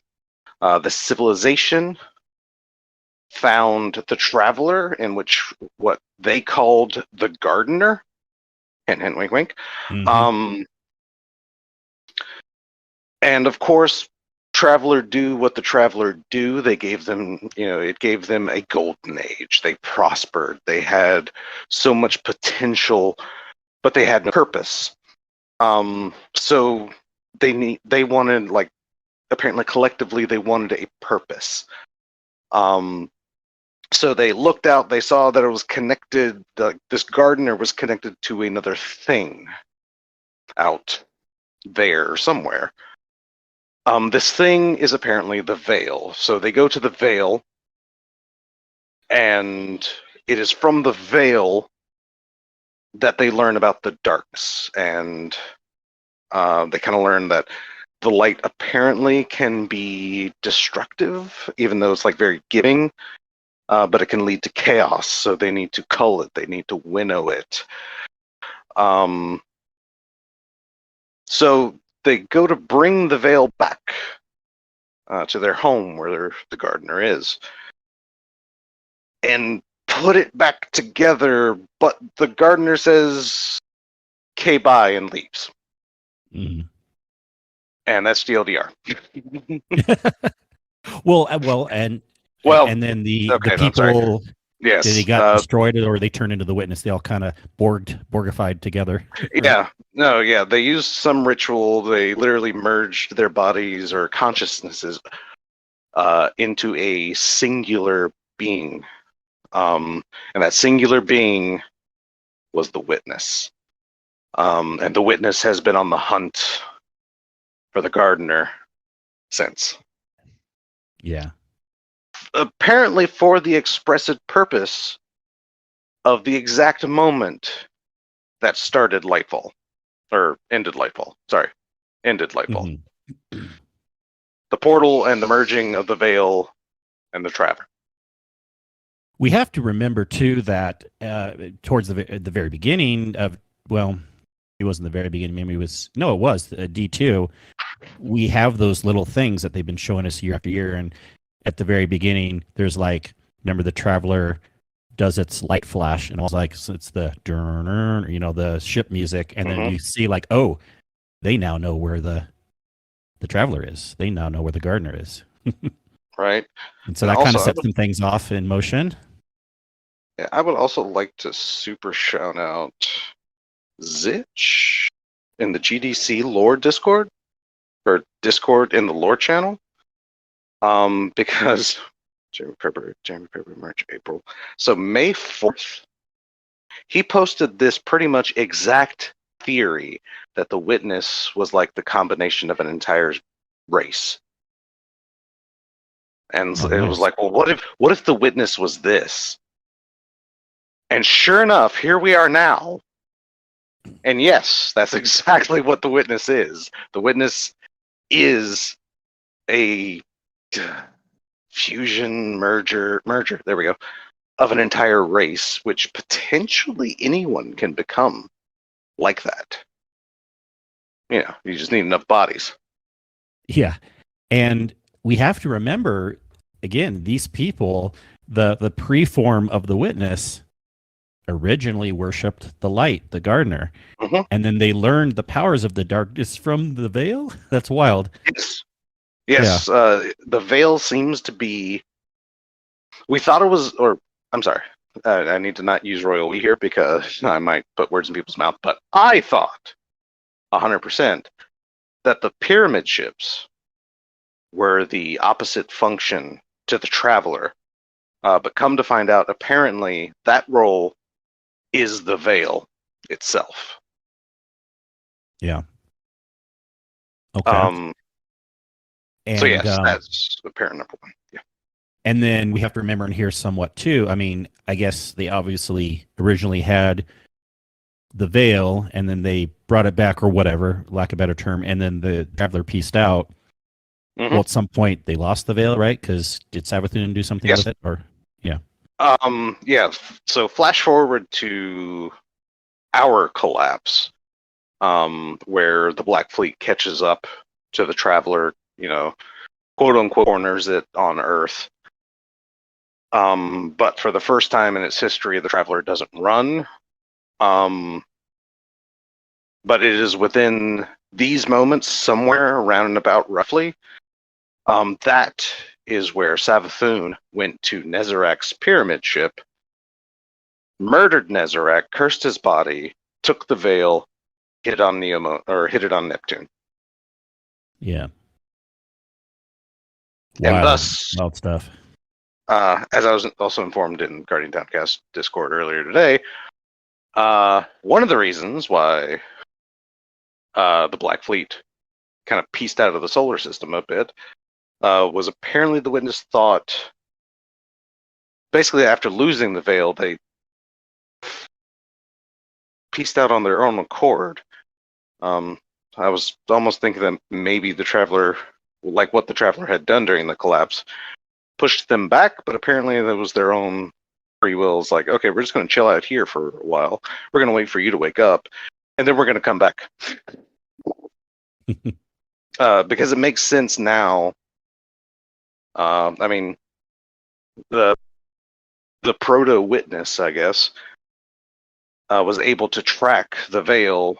The civilization found the traveler, in which what they called the gardener. Hint, hint, wink, wink. And of course, traveler do what the traveler do. They gave them, it gave them a golden age. They prospered. They had so much potential, but they had no purpose. So they wanted, like, apparently collectively they wanted a purpose. So they looked out, they saw that it was connected, this gardener was connected to another thing out there somewhere. This thing is apparently the Veil. So they go to the Veil, and it is from the Veil that they learn about the darkness. And they kind of learn that the light apparently can be destructive, even though it's like very giving. But it can lead to chaos, so they need to cull it. They need to winnow it. So they go to bring the Veil back to their home where the gardener is, and put it back together. But the gardener says, "Okay, bye," and leaves. Mm. And that's TLDR. Well, and then the people, yes, they got destroyed, or they turned into the witness. They all kind of Borgified together. Yeah, they used some ritual. They literally merged their bodies or consciousnesses into a singular being, and that singular being was the witness. And the witness has been on the hunt for the gardener since. Yeah. Apparently for the expressed purpose of the exact moment that started Lightfall, or ended Lightfall. Sorry, ended Lightfall. Mm-hmm. the portal and the merging of the Veil and the Traveler. We have to remember too that towards the very beginning of, well, it wasn't the very beginning. Maybe it was D2. We have those little things that they've been showing us year after year, and at the very beginning, there's like, remember the Traveler does its light flash, and it's like it's the the ship music, and then you see like, oh, they now know where the Traveler is. They now know where the Gardener is. Right. And so that kind of sets some things off in motion. Yeah, I would also like to super shout out Zitch in the GDC lore Discord, or Discord in the lore channel. Because January, February, March, April. So May 4th, he posted this pretty much exact theory that the Witness was like the combination of an entire race. And it was like, well, what if the Witness was this? And sure enough, here we are now. And yes, that's exactly what the Witness is. The Witness is a fusion merger, there we go, of an entire race, which potentially anyone can become like that. You just need enough bodies. Yeah. And we have to remember, again, these people, the preform of the Witness originally worshipped the light, the Gardener. And then they learned the powers of the darkness from the Veil. That's wild. Yes. Yeah. The Veil seems to be, we thought it was, or I'm sorry, I need to not use royal we here because I might put words in people's mouth, but I thought 100% that the pyramid ships were the opposite function to the Traveler. But come to find out, apparently that role is the Veil itself. Yeah. Okay. And, so yes, that's apparent number one. Yeah. And then we have to remember in here somewhat too. I mean, I guess they obviously originally had the Veil, and then they brought it back, or whatever, lack of a better term, and then the Traveler pieced out. Well, at some point they lost the Veil, right? Because did Savathun do something with it, or yeah? Yeah. So flash forward to our collapse, where the Black Fleet catches up to the Traveler, quote unquote, corners it on Earth. But for the first time in its history, the Traveler doesn't run. But it is within these moments, somewhere around and about roughly, that is where Savathun went to Nezarek's pyramid ship, murdered Nezarek, cursed his body, took the Veil, hit it on Neptune. Yeah. And thus, wild stuff. as I was also informed in Guardian Downcast Discord earlier today, one of the reasons why the Black Fleet kind of pieced out of the solar system a bit was apparently the Witness thought, basically after losing the Veil, they pieced out on their own accord. I was almost thinking that maybe the Traveler, like what the Traveler had done during the collapse, pushed them back, but apparently that was their own free will. It's like, okay, we're just going to chill out here for a while. We're going to wait for you to wake up, and then we're going to come back. Because it makes sense now. I mean, the proto-witness, I guess, was able to track the Veil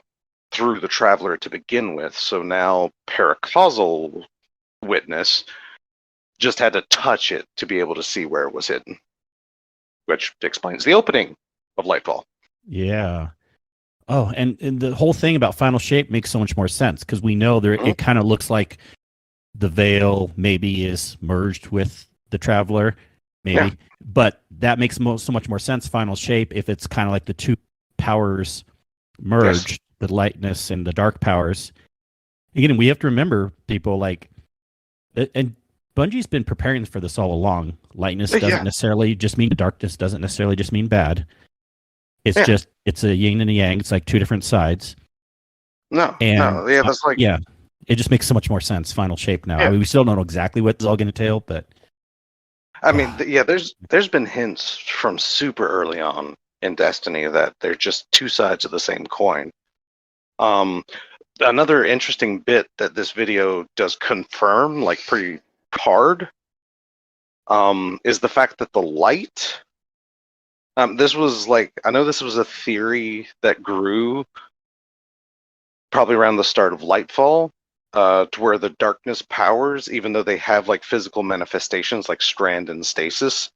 through the Traveler to begin with. So now paracausal witness just had to touch it to be able to see where it was hidden, which explains the opening of Lightfall. Yeah. Oh, and the whole thing about Final Shape makes so much more sense, because we know there it kind of looks like the Veil maybe is merged with the Traveler, maybe. Yeah. But that makes so much more sense, Final Shape, if it's kind of like the two powers merged, yes, the lightness and the dark powers. Again, we have to remember, people, like, and Bungie's been preparing for this all along. Lightness doesn't necessarily just mean darkness, doesn't necessarily just mean bad. It's just, it's a yin and a yang. It's like two different sides. That's like... it just makes so much more sense. Final shape now. Yeah. I mean, we still don't know exactly what it's all going to entail, but I mean, there's been hints from super early on in Destiny that they're just two sides of the same coin. Another interesting bit that this video does confirm, like pretty hard, is the fact that the light. This was I know this was a theory that grew probably around the start of Lightfall, to where the darkness powers, even though they have like physical manifestations like strand and stasis,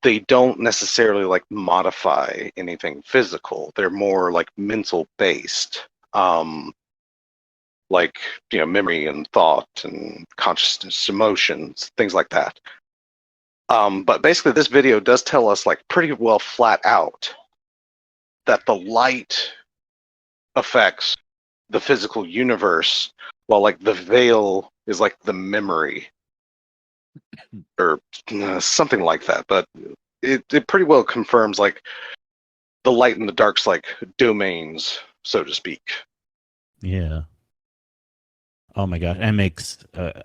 they don't necessarily like modify anything physical. They're more like mental based, like memory and thought and consciousness, emotions, things like that. But basically, this video does tell us like pretty well flat out that the light affects the physical universe, while like the veil is like the memory, or something like that. But it pretty well confirms like the light and the dark's like domains, so to speak. yeah. Oh my god! And makes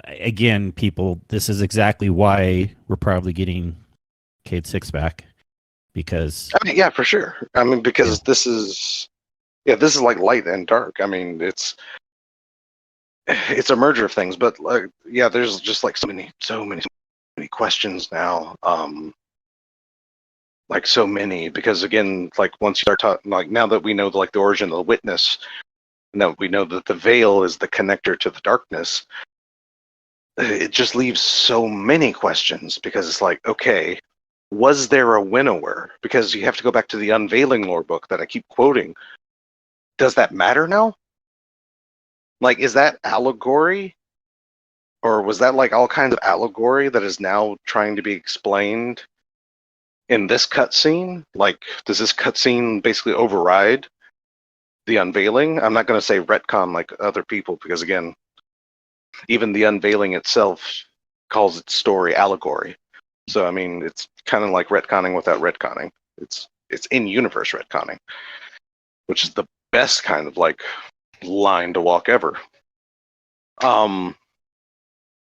again, people. This is exactly why we're probably getting Cade 6 back, because I mean, yeah, for sure. I mean, because this is like light and dark. I mean, it's a merger of things, but there's just like so many questions now. Like so many, because again, like once you start talking, like now that we know like the origin of the witness, and that we know that the veil is the connector to the darkness, it just leaves so many questions, because it's like, okay, was there a winnower? Because you have to go back to the Unveiling lore book that I keep quoting. Does that matter now? Like, is that allegory? Or was that like all kinds of allegory that is now trying to be explained in this cutscene? Like, does this cutscene basically override the Unveiling? I'm not going to say retcon like other people, because again, even the Unveiling itself calls its story allegory. So I mean, it's kind of like retconning without retconning. It's in-universe retconning, which is the best kind of like line to walk ever.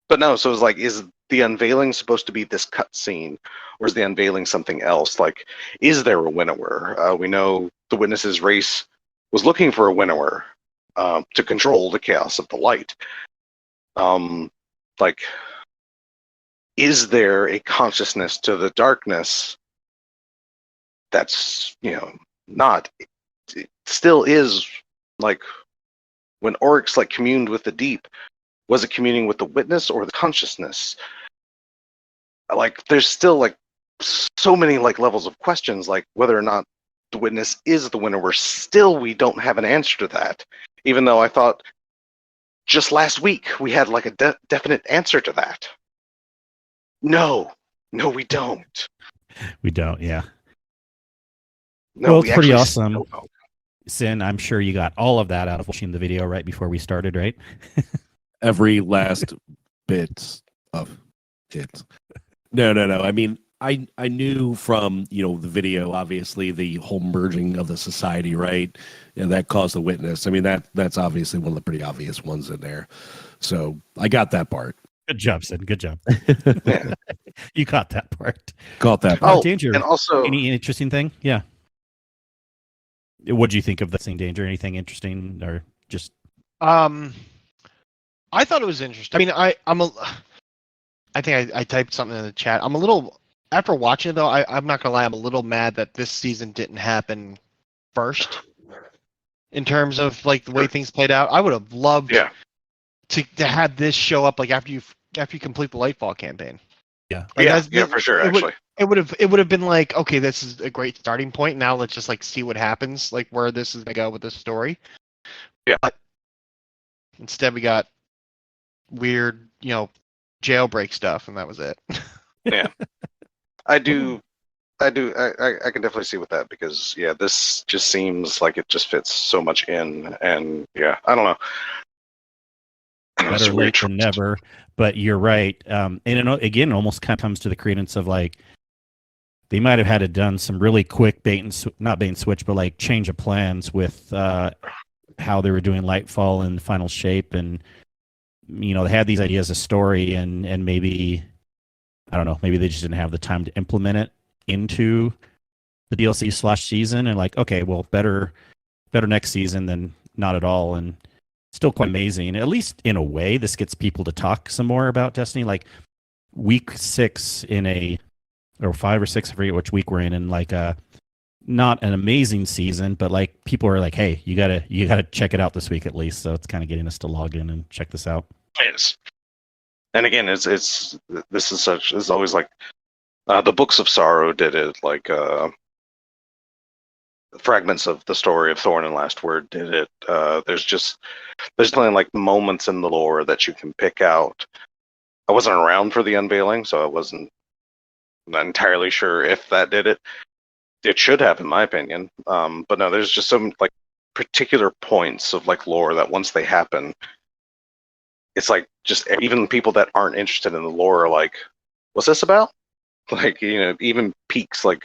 But no, so it's like, is the Unveiling supposed to be this cutscene, or is the Unveiling something else? Like, is there a winnower? We know the Witness's race was looking for a winnower to control the chaos of the light. Like, is there a consciousness to the darkness that's not? It still is like when Oryx like communed with the deep. Was it communing with the witness or the consciousness? Like, there's still like so many like levels of questions, like whether or not the witness is the winnower. Still, we don't have an answer to that. Even though I thought just last week we had like a definite answer to that. No, we don't. we don't. Yeah. No, well, we it's pretty actually awesome. still don't. Sin, I'm sure you got all of that out of watching the video right before we started, right? Every last bit of it. No. I mean, I knew from the video, obviously the whole merging of the society, right? And that caused the witness. I mean, that's obviously one of the pretty obvious ones in there. So I got that part. Good job, Sin. Good job. Yeah. You caught that part. Got that part. Oh, Danger. and also, Any interesting thing? Yeah. What do you think of the thing, Danger? Anything interesting, or just? I thought it was interesting. I mean, I think I typed something in the chat. I'm a little, after watching it though, I'm not gonna lie, I'm a little mad that this season didn't happen first. In terms of like the way things played out, I would have loved to have this show up like after you complete the Lightfall campaign. Yeah. Like, for sure. Actually, it would have been like, okay, this is a great starting point. Now let's just like see what happens, like where this is gonna go with this story. Yeah. But instead, we got weird, jailbreak stuff, and that was it. Yeah. I can definitely see with that, because this just seems like it just fits so much in, and I don't know. Better late than never, but you're right. And again, it almost kind of comes to the credence of like they might have had it done some really quick not bait and switch, but like change of plans with how they were doing Lightfall and Final Shape, and they had these ideas of story, and maybe I don't know, maybe they just didn't have the time to implement it into the DLC/season, and like, okay, well, better next season than not at all. And still quite amazing. At least in a way, this gets people to talk some more about Destiny. Like week 6 or 5 or 6, I forget which week we're in, and like not an amazing season, but like people are like, hey, you gotta check it out this week at least. So it's kind of getting us to log in and check this out. Yes. And again, this is always like the Books of Sorrow did it, like fragments of the story of Thorn and Last Word did it. There's plenty like moments in the lore that you can pick out. I wasn't around for the unveiling, so I wasn't not entirely sure if that did it. It should have, in my opinion. But no, there's just some like particular points of like lore that once they happen, it's like just even people that aren't interested in the lore are like, what's this about? Like, even piques like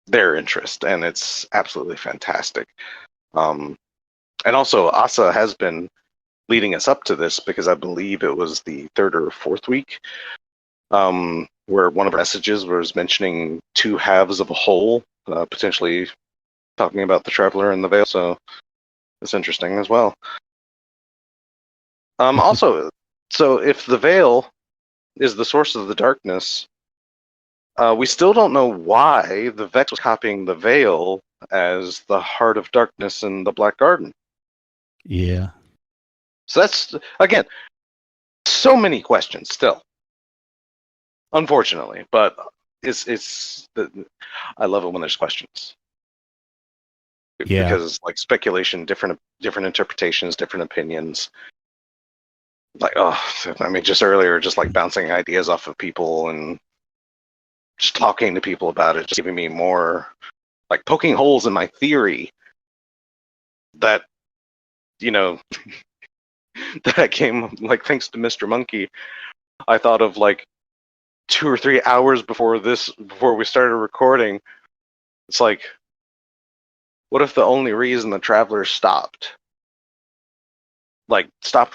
their interest, and it's absolutely fantastic. And also Asa has been leading us up to this, because I believe it was the 3rd or 4th week where one of our messages was mentioning 2 halves of a whole, potentially talking about the Traveler and the Veil, so it's interesting as well. Also, so if the Veil is the source of the darkness, we still don't know why the Vex was copying the Veil as the Heart of Darkness in the Black Garden. Yeah. So that's, again, so many questions still, unfortunately. But I love it when there's questions. Yeah. Because it's like speculation, different interpretations, different opinions. Like, just earlier, just like bouncing ideas off of people and just talking to people about it, just giving me more, like poking holes in my theory that, that came, like, thanks to Mr. Monkey, I thought of like 2 or 3 hours before we started recording. It's like, what if the only reason the Traveler stopped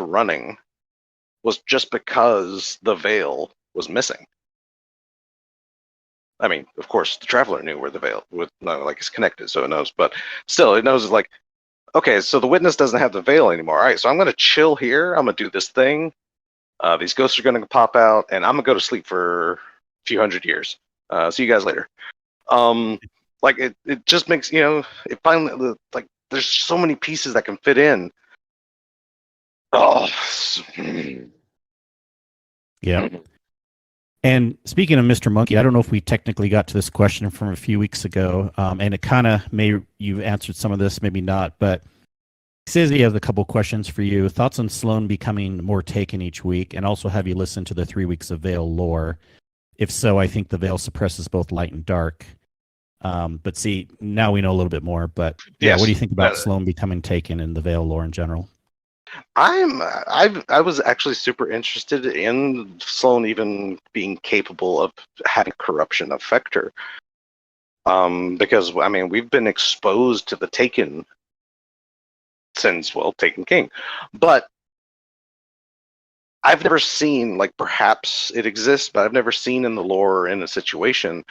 running was just because the Veil was missing? I mean, of course, the Traveler knew where the Veil is connected, so it knows. But still, it knows, like, okay, so the Witness doesn't have the Veil anymore. All right, so I'm going to chill here. I'm going to do this thing. These ghosts are going to pop out, and I'm going to go to sleep for a few hundred years. See you guys later. Like, it just makes, it finally, like, there's so many pieces that can fit in. Oh. Yeah. And speaking of Mr. Monkey, I don't know if we technically got to this question from a few weeks ago, and it kind of you've answered some of this, maybe not, but he says he has a couple questions for you. Thoughts on Sloan becoming more taken each week, and also have you listened to the 3 weeks of Veil lore? If so, I think the Veil suppresses both light and dark. But see, now we know a little bit more. But yeah, yes. What do you think about Sloan becoming taken in the Veil lore in general? I was actually super interested in Sloan even being capable of having corruption affect her. Because, I mean, we've been exposed to the Taken since, Taken King. But I've never seen, like, perhaps it exists, but I've never seen in the lore or in a situation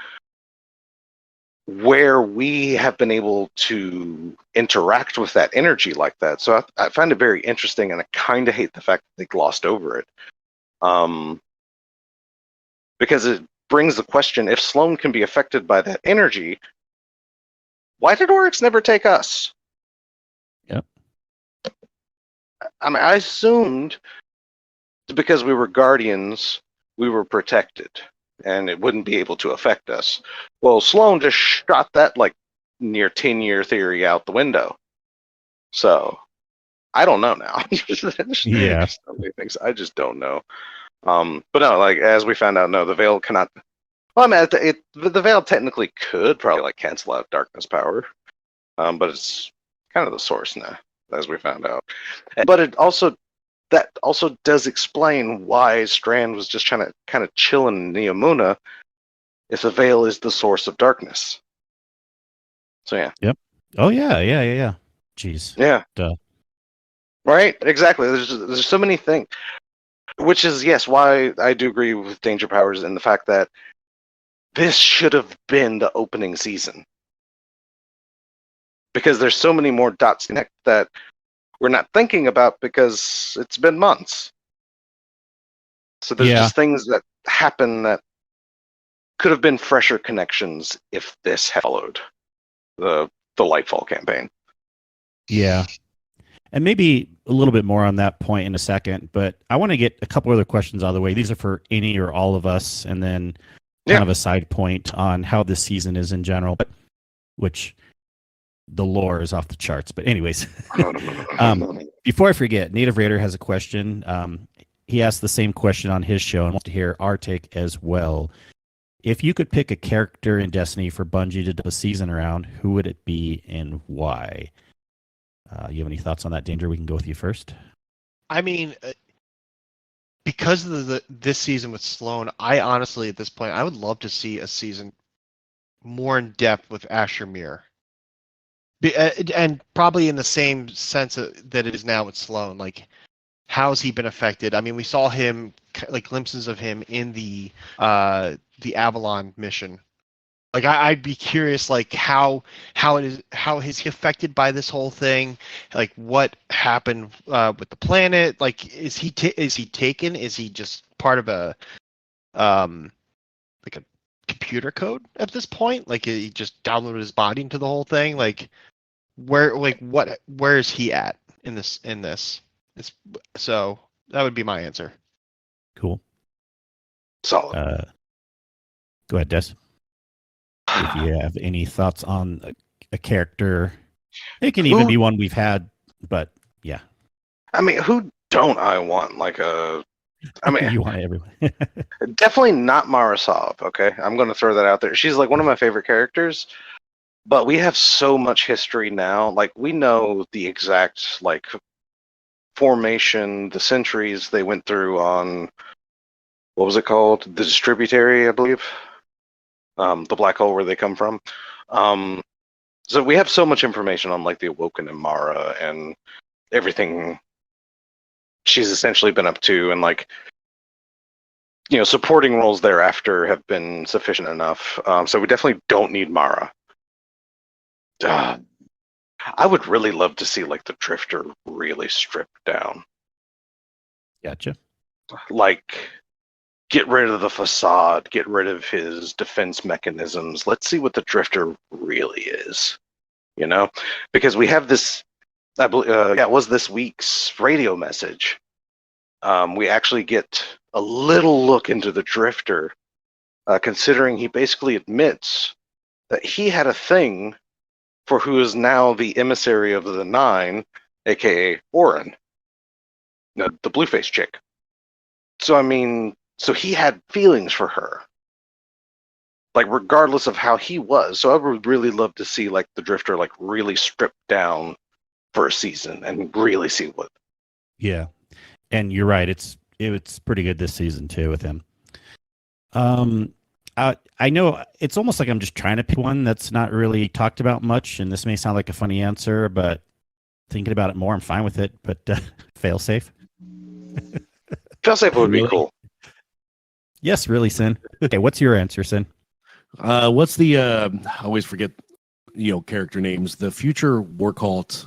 where we have been able to interact with that energy like that. So I find it very interesting, and I kind of hate the fact that they glossed over it. Because it brings the question, if Sloan can be affected by that energy, why did Oryx never take us? Yep. I mean, I assumed because we were guardians, we were protected, and it wouldn't be able to affect us. Well, Sloan just shot that, like, near 10-year theory out the window. So, I don't know now. Yeah. So many things I just don't know. But no, like, as we found out, no, the Veil cannot. Well, I mean, the Veil technically could probably, like, cancel out darkness power. But it's kind of the source now, as we found out. But that also does explain why Strand was just trying to kind of chill in Neomuna if the Veil is the source of darkness. So, yeah. Yep. Oh, yeah. Jeez. Yeah. Duh. Right. Exactly. There's so many things, which is yes why I do agree with Danger Powers in the fact that this should have been the opening season, because there's so many more dots to connect that we're not thinking about because it's been months. So there's Yeah. just things that happen that could have been fresher connections if this had followed the Lightfall campaign. Yeah. And maybe a little bit more on that point in a second, but I want to get a couple other questions out of the way. These are for any or all of us, and then kind of a side point on how this season is in general, which the lore is off the charts. But anyways, before I forget, Native Raider has a question. He asked the same question on his show and wants to hear our take as well. If you could pick a character in Destiny for Bungie to do a season around, who would it be and why? You have any thoughts on that, Danger? We can go with you first. I mean, because of this season with Sloan, I honestly, at this point, I would love to see a season more in depth with Asher Mir. And probably in the same sense that it is now with Sloan. Like, how's he been affected? I mean, we saw him, like, glimpses of him in the Avalon mission. Like, I'd be curious, like, how is he affected by this whole thing? Like, what happened with the planet? Like, is he taken? Is he just part of a like a computer code at this point? Like, he just downloaded his body into the whole thing? Like, where is he at in this? So that would be my answer. Cool. Solid. Go ahead, Des. If you have any thoughts on a character, it can even be one we've had, but yeah. I mean, who don't I want? Like I mean, you want everyone. definitely not Marasov. Okay, I'm going to throw that out there. She's like one of my favorite characters, but we have so much history now. Like, we know the exact like formation, the centuries they went through on what was it called? The Distributary, I believe. The black hole where they come from. So we have so much information on like the Awoken and Mara and everything she's essentially been up to, and like, you know, supporting roles thereafter have been sufficient enough. So we definitely don't need Mara. I would really love to see like the Drifter really stripped down. Gotcha. Like, get rid of the facade, get rid of his defense mechanisms. Let's see what the Drifter really is, you know? Because we have this, I believe, it was this week's radio message. We actually get a little look into the Drifter, considering he basically admits that he had a thing for who is now the emissary of the Nine, aka Orin, the Blueface chick. So, I mean, so he had feelings for her, like, regardless of how he was. So I would really love to see like the Drifter like really stripped down for a season and really see what. Yeah, and you're right. It's pretty good this season too with him. I know it's almost like I'm just trying to pick one that's not really talked about much, and this may sound like a funny answer, but thinking about it more, I'm fine with it. But failsafe. Failsafe would be Really? cool. Yes, really, Sin. Okay, what's your answer, Sin? What's the I always forget, character names. The future war cult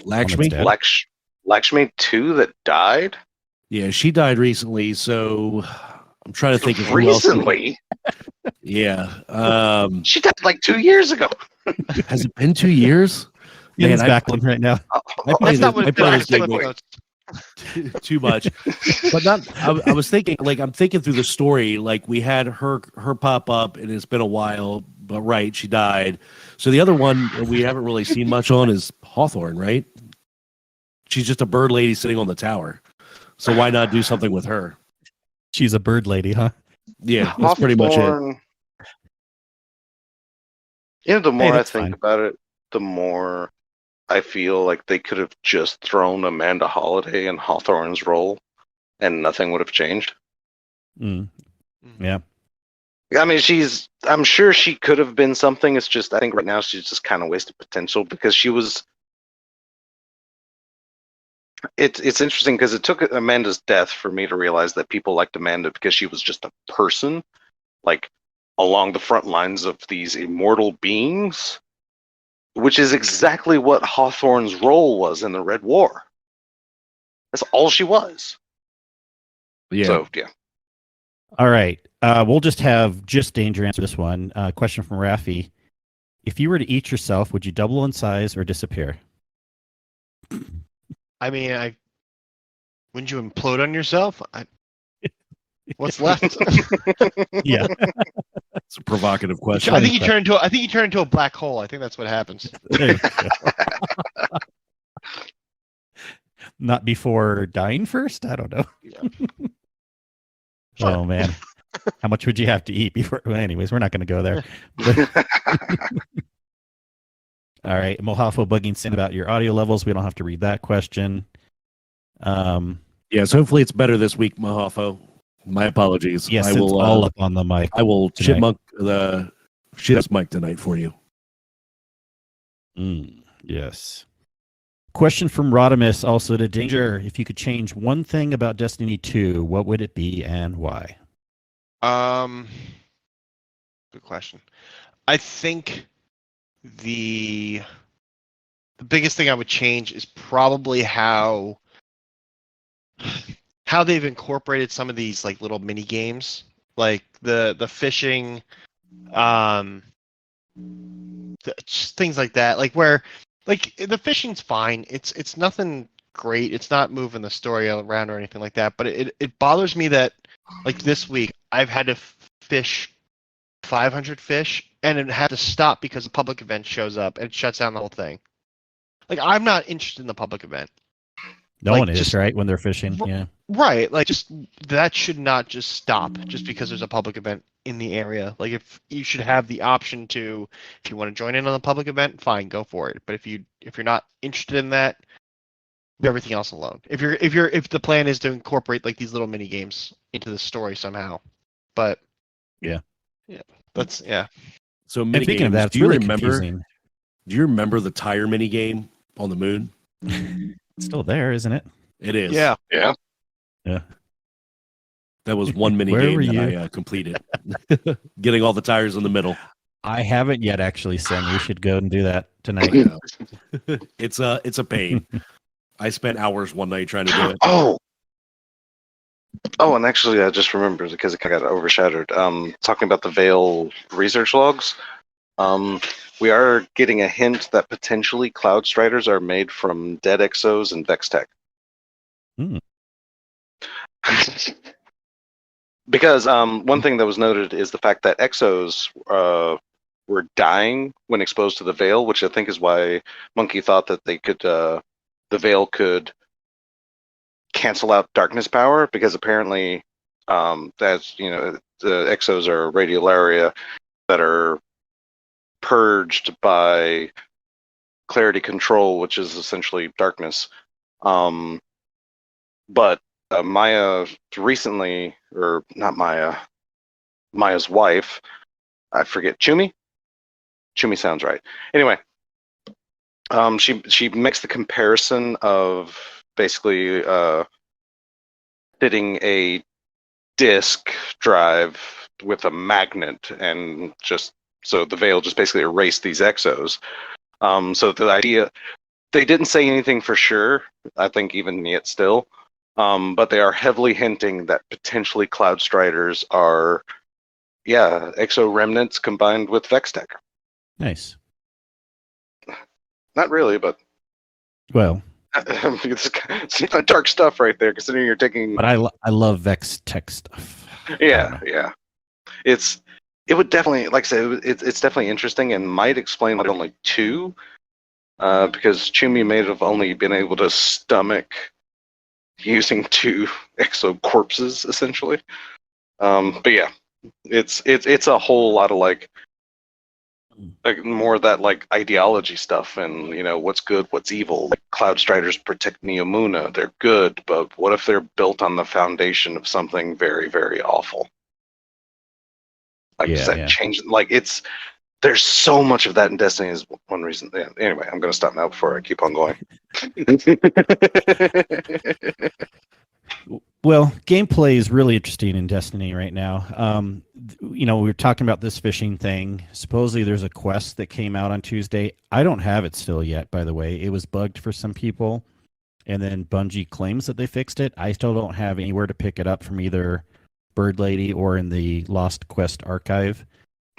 Lakshmi. Dead. Lakshmi 2 that died? Yeah, she died recently, so I'm trying to think of who else. Recently? Yeah. She died like 2 years ago. Has it been 2 years? Ian's Man, backling right now. I play That's not what this game Black too much, but not. I was thinking, like, I'm thinking through the story. Like, we had her pop up, and it's been a while. But right, she died. So the other one we haven't really seen much on is Hawthorne, right? She's just a bird lady sitting on the tower. So why not do something with her? She's a bird lady, huh? Yeah, that's pretty much it. You know, the more I that's think fine. about it, the more I feel like they could have just thrown Amanda Holiday in Hawthorne's role, and nothing would have changed. Mm. Yeah. I mean, I'm sure she could have been something. It's just, I think right now she's just kind of wasted potential because she was. It's interesting because it took Amanda's death for me to realize that people liked Amanda because she was just a person, like along the front lines of these immortal beings, which is exactly what Hawthorne's role was in the Red War. That's all she was. Yeah. So, yeah. All right. We'll just have Danger answer this one. Question from Rafi. If you were to eat yourself, would you double in size or disappear? I mean, wouldn't you implode on yourself? What's left? Yeah. It's a provocative question. I think you turn into a black hole. I think that's what happens. There you go. Not before dying first? I don't know. Yeah. Sure. Oh, man. How much would you have to eat before? Well, anyways, we're not going to go there. All right. Mohafo bugging Sin about your audio levels. We don't have to read that question. Yes, hopefully it's better this week, Mahafo. My apologies. Yes, I it's will, all up on the mic. I will tonight. chipmunk the shit's mic tonight for you. Yes. Question from Rodimus also to Danger. If you could change one thing about Destiny 2, what would it be and why? Good question. I think the biggest thing I would change is probably how they've incorporated some of these like little mini games, like the fishing, just things like that. Like where, like the fishing's fine. It's nothing great. It's not moving the story around or anything like that. But it bothers me that like this week I've had to fish 500 fish and it had to stop because a public event shows up and it shuts down the whole thing. Like I'm not interested in the public event. No like, one is, just, right? When they're fishing. Yeah. Right. Like just that should not just stop just because there's a public event in the area. Like if you should have the option to, if you want to join in on the public event, fine, go for it. But if you're not interested in that, leave everything else alone. If the plan is to incorporate like these little mini games into the story somehow. But yeah. That's yeah. So mini Speaking of games, that, it's do you really remember? confusing. Do you remember the tire mini game on the moon? It's still there, isn't it? It is. Yeah. Yeah. Yeah. That was one mini Where game were that you? I completed. Getting all the tires in the middle. I haven't yet actually, Sen. We should go and do that tonight. It's a pain. I spent hours one night trying to do it. Oh, and actually, I just remembered because it got overshadowed. Talking about the Veil research logs, we are getting a hint that potentially Cloud Striders are made from dead Exos and Vextech. Because one thing that was noted is the fact that Exos were dying when exposed to the Veil, which I think is why Monkey thought that they could, the Veil could cancel out darkness power, because apparently that's, the Exos are radiolaria that are purged by clarity control, which is essentially darkness. But Maya recently, or not Maya, Maya's wife, I forget, Chumi sounds right. Anyway, she makes the comparison of basically fitting a disk drive with a magnet, and just so the Veil just basically erased these Exos. So the idea, they didn't say anything for sure, I think even yet still, but they are heavily hinting that potentially Cloud Striders are, Exo remnants combined with Vextech. Nice. Not really, but Well, it's dark stuff right there, considering you're taking. but I love Vex tech stuff. Yeah. It would definitely, like I said, it's definitely interesting and might explain why only two, because Chumi may have only been able to stomach using two Exo corpses essentially. But yeah, it's a whole lot of like more of that like ideology stuff, and what's good, what's evil. Like Cloud Striders protect Neomuna, they're good, but what if they're built on the foundation of something very, very awful? Like, does that Yeah. change? Like, there's so much of that in Destiny is one reason. Yeah, anyway, I'm gonna stop now before I keep on going. Well, gameplay is really interesting in Destiny right now. We were talking about this fishing thing. Supposedly there's a quest that came out on Tuesday. I don't have it still yet, by the way. It was bugged for some people, and then Bungie claims that they fixed it. I still don't have anywhere to pick it up from either Bird Lady or in the Lost Quest archive.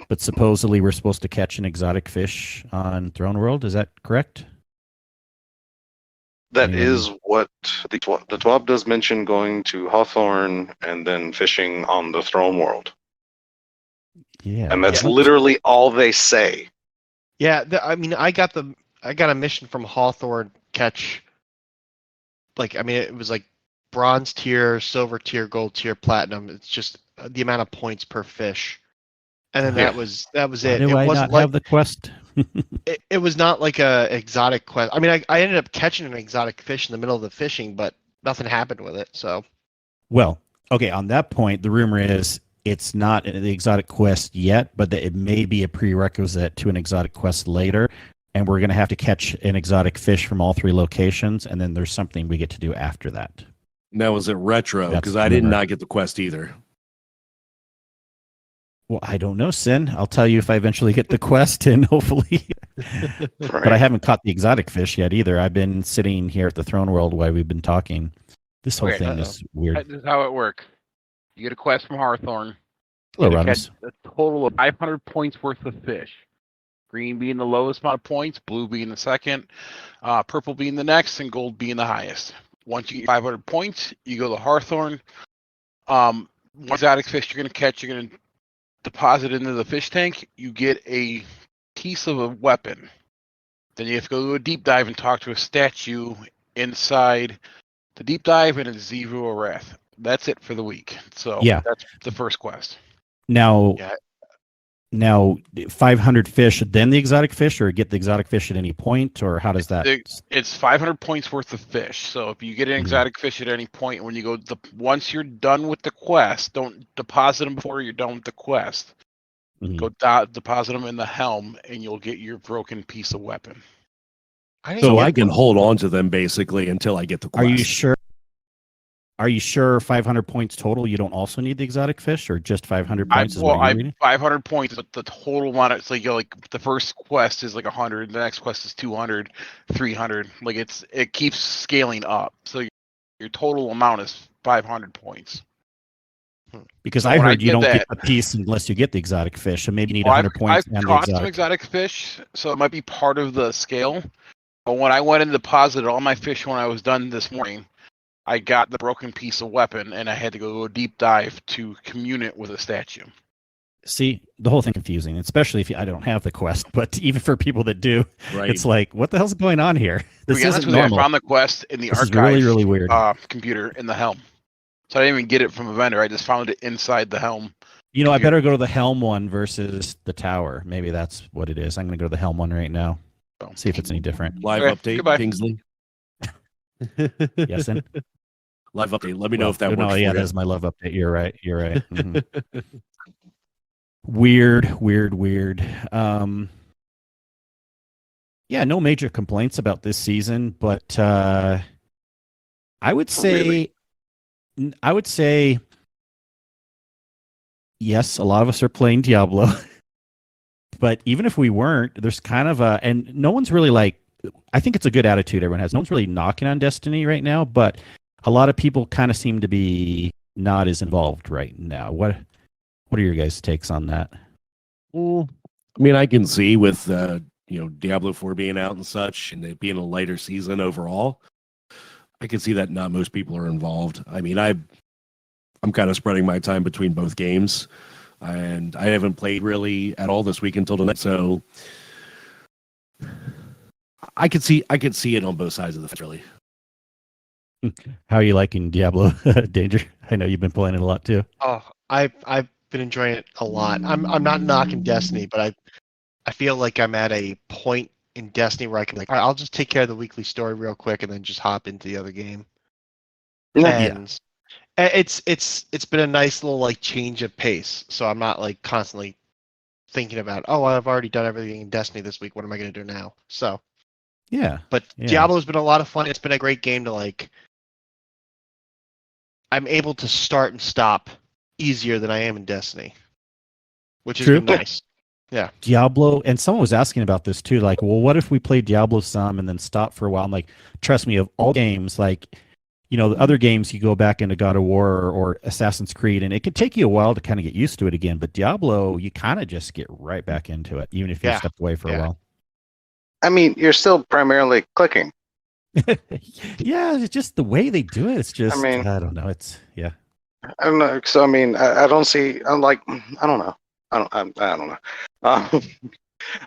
But supposedly we're supposed to catch an exotic fish on Throne World. Is that correct? That is what the TWAB does mention, going to Hawthorne and then fishing on the Throne World. Yeah. And that's literally all they say. Yeah, I got a mission from Hawthorne catch. It was like bronze tier, silver tier, gold tier, platinum. It's just the amount of points per fish, and then that was it. Do I not have the quest? It was not like a exotic quest. I ended up catching an exotic fish in the middle of the fishing, but nothing happened with it. So, well, okay. On that point, the rumor is it's not the exotic quest yet, but that it may be a prerequisite to an exotic quest later, and we're going to have to catch an exotic fish from all 3 locations, and then there's something we get to do after that. Now, is it retro? That's Because I did not get the quest either. Well, I don't know, Sin. I'll tell you if I eventually get the quest, and hopefully. Right. But I haven't caught the exotic fish yet either. I've been sitting here at the Throne World while we've been talking. This whole thing is weird. This is how it works. You get a quest from Hawthorne. Hello, You Ramos. catch a total of 500 points worth of fish. Green being the lowest amount of points, blue being the second, purple being the next, and gold being the highest. Once you get 500 points, you go to Hawthorne. One exotic fish you're going to catch, you're going to deposit into the fish tank. You get a piece of a weapon. Then you have to go to a deep dive and talk to a statue inside the deep dive, and it's Zivu Arath. That's it for the week. So that's the first quest. Now 500 fish, then the exotic fish, or get the exotic fish at any point, or how does that? It's 500 points worth of fish. So if you get an exotic fish at any point, when you go, once you're done with the quest, don't deposit them before you're done with the quest. Go deposit them in the helm, and you'll get your broken piece of weapon. So I can hold on to them basically until I get the quest. Are you sure? Are you sure 500 points total? You don't also need the exotic fish, or just 500 points? 500 points, but the total amount. It's like the first quest is like 100, the next quest is 200, 300. Like it keeps scaling up. So your total amount is 500 points. Because so I heard you don't get the piece unless you get the exotic fish, and maybe you need 100 points. I've caught some exotic fish, so it might be part of the scale. But when I went and deposited all my fish when I was done this morning, I got the broken piece of weapon, and I had to go to a deep dive to commune it with a statue. See, the whole thing confusing, especially if I don't have the quest. But even for people that do, it's like, what the hell's going on here? This isn't normal. I found the quest in the archive. Really, really weird. Computer in the helm. So I didn't even get it from a vendor. I just found it inside the helm. You know, I better go to the helm one versus the tower. Maybe that's what it is. I'm going to go to the helm one right now. See if it's any different. Live update, goodbye. Kingsley. Yes, live update. Let me know if that works. No, yeah, that's my love update. You're right. Mm-hmm. Weird. Yeah, no major complaints about this season, but I would say, yes, a lot of us are playing Diablo. But even if we weren't, there's kind of and no one's really like, I think it's a good attitude everyone has. No one's really knocking on Destiny right now, but a lot of people kind of seem to be not as involved right now. What are your guys' takes on that? Well, I mean, I can see with Diablo 4 being out and such, and it being a lighter season overall, I can see that not most people are involved. I mean, I'm kind of spreading my time between both games, and I haven't played really at all this week until tonight, so I could see it on both sides of the fence, really. How are you liking Diablo Danger? I know you've been playing it a lot too. Oh, I've been enjoying it a lot. I'm not knocking Destiny, but I feel like I'm at a point in Destiny where I can all right, I'll just take care of the weekly story real quick and then just hop into the other game. And It's been a nice little like change of pace. So I'm not like constantly thinking about, oh, I've already done everything in Destiny this week. What am I going to do now? So, Yeah. but Yeah. Diablo's been a lot of fun. It's been a great game to like. I'm able to start and stop easier than I am in Destiny, which has True. been nice. Yeah. Diablo, and someone was asking about this too. Like, well, what if we play Diablo some and then stop for a while? I'm like, trust me, of all games, like, you know, the other games you go back into God of War or Assassin's Creed, and it could take you a while to kind of get used to it again. But Diablo, you kind of just get right back into it, even if you Yeah. stepped away for a while. I mean, you're still primarily clicking. Yeah, it's just the way they do it. It's just, I mean- I don't know. It's, yeah. I don't know. So I mean, I don't see. I'm like, I don't know. I don't know.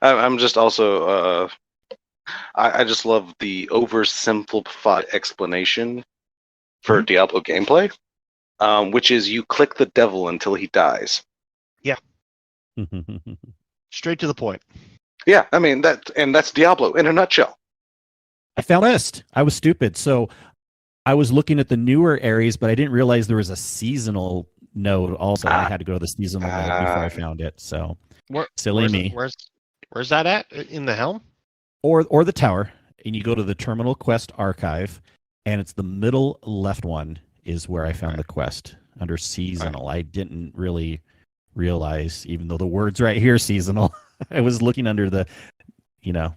I'm just also. I just love the oversimplified explanation for Diablo gameplay, which is you click the devil until he dies. Straight to the point. Yeah, I mean that's Diablo in a nutshell. I found a list. I was stupid. So I was looking at the newer areas, but I didn't realize there was a seasonal node also. I had to go to the seasonal node before I found it. So silly me. Where's that at? In the helm? Or the tower, and you go to the Terminal Quest archive, and it's the middle left one is where I found the quest under seasonal. I didn't really realize, even though the word's right here, seasonal. I was looking under the, you know.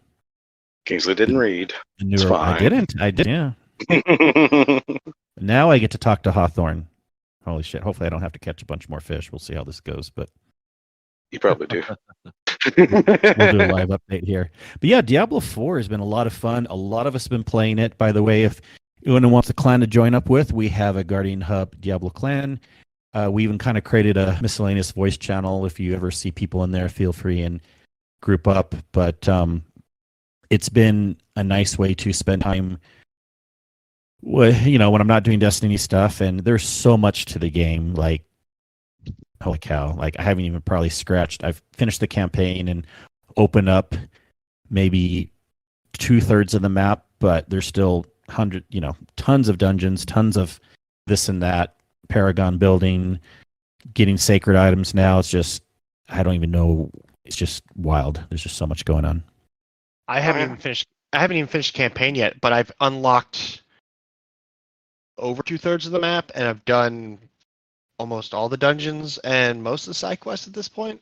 Kingsley didn't read. The newer, I didn't. Yeah. Now I get to talk to Hawthorne. Holy shit. Hopefully I don't have to catch a bunch more fish. We'll see how this goes, but You probably do. we'll do a live update here. But yeah, Diablo 4 has been a lot of fun. A lot of us have been playing it. By the way, if anyone wants a clan to join up with, we have a Guardian Hub Diablo clan. We even kind of created a miscellaneous voice channel. If you ever see people in there, feel free and group up. But it's been a nice way to spend time, you know, when I'm not doing Destiny stuff. And there's so much to the game. Like, holy cow. Like, I haven't even probably scratched. I've finished the campaign and opened up maybe 2/3 of the map, but there's still tons of dungeons, tons of this and that, Paragon building, getting sacred items now. It's just, I don't even know. It's just wild. There's just so much going on. I haven't even finished campaign yet, but I've unlocked over 2/3 of the map, and I've done almost all the dungeons and most of the side quests at this point.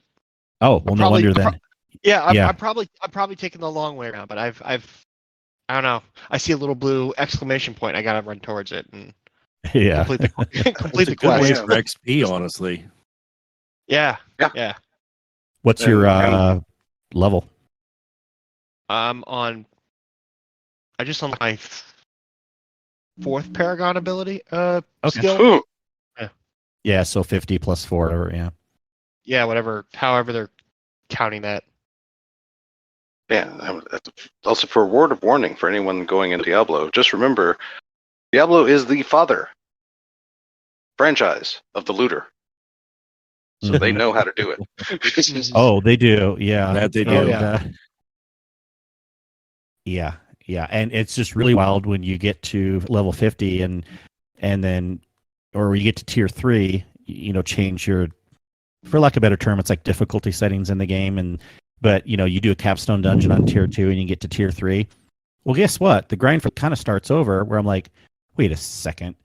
Oh, well, no wonder then. I'm probably taking the long way around, but I've I don't know. I see a little blue exclamation point. I gotta run towards it and Yeah. complete the Good way quest. for XP, honestly. Yeah. What's your level? I just unlocked my fourth Paragon ability skill. Ooh, Yeah, so 50 plus 4, or yeah. Yeah, however they're counting that. yeah. Also, for a word of warning for anyone going into Diablo, just remember, Diablo is the father franchise of the looter, so they know how to do it. Oh, they do. Yeah. That they do. And, yeah. Yeah. And it's just really wild when you get to level 50 and then, or when you get to tier 3, change your, for lack of a better term, it's like difficulty settings in the game. But you do a capstone dungeon on tier 2 and you get to tier 3. Well, guess what? The grind kind of starts over where I'm like, wait a second.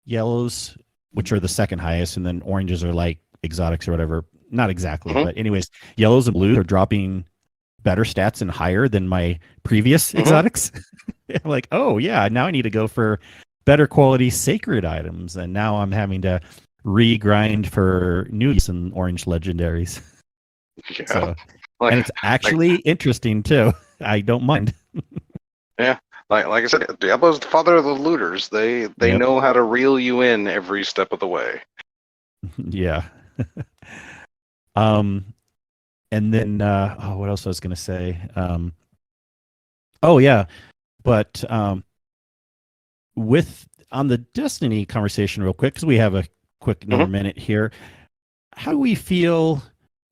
Yellows, which are the second highest, and then oranges are like exotics or whatever. Not exactly, but anyways, yellows and blues are dropping better stats and higher than my previous exotics. I'm like, oh yeah, now I need to go for better quality sacred items, and now I'm having to re-grind for news and orange legendaries. Yeah. So, and it's actually interesting too. I don't mind. Like I said, Diablo's the father of the looters. They Yep. know how to reel you in every step of the way. Yeah. And then what else I was gonna say? Oh yeah, but with on the Destiny conversation real quick, because we have a quick another minute here. How do we feel?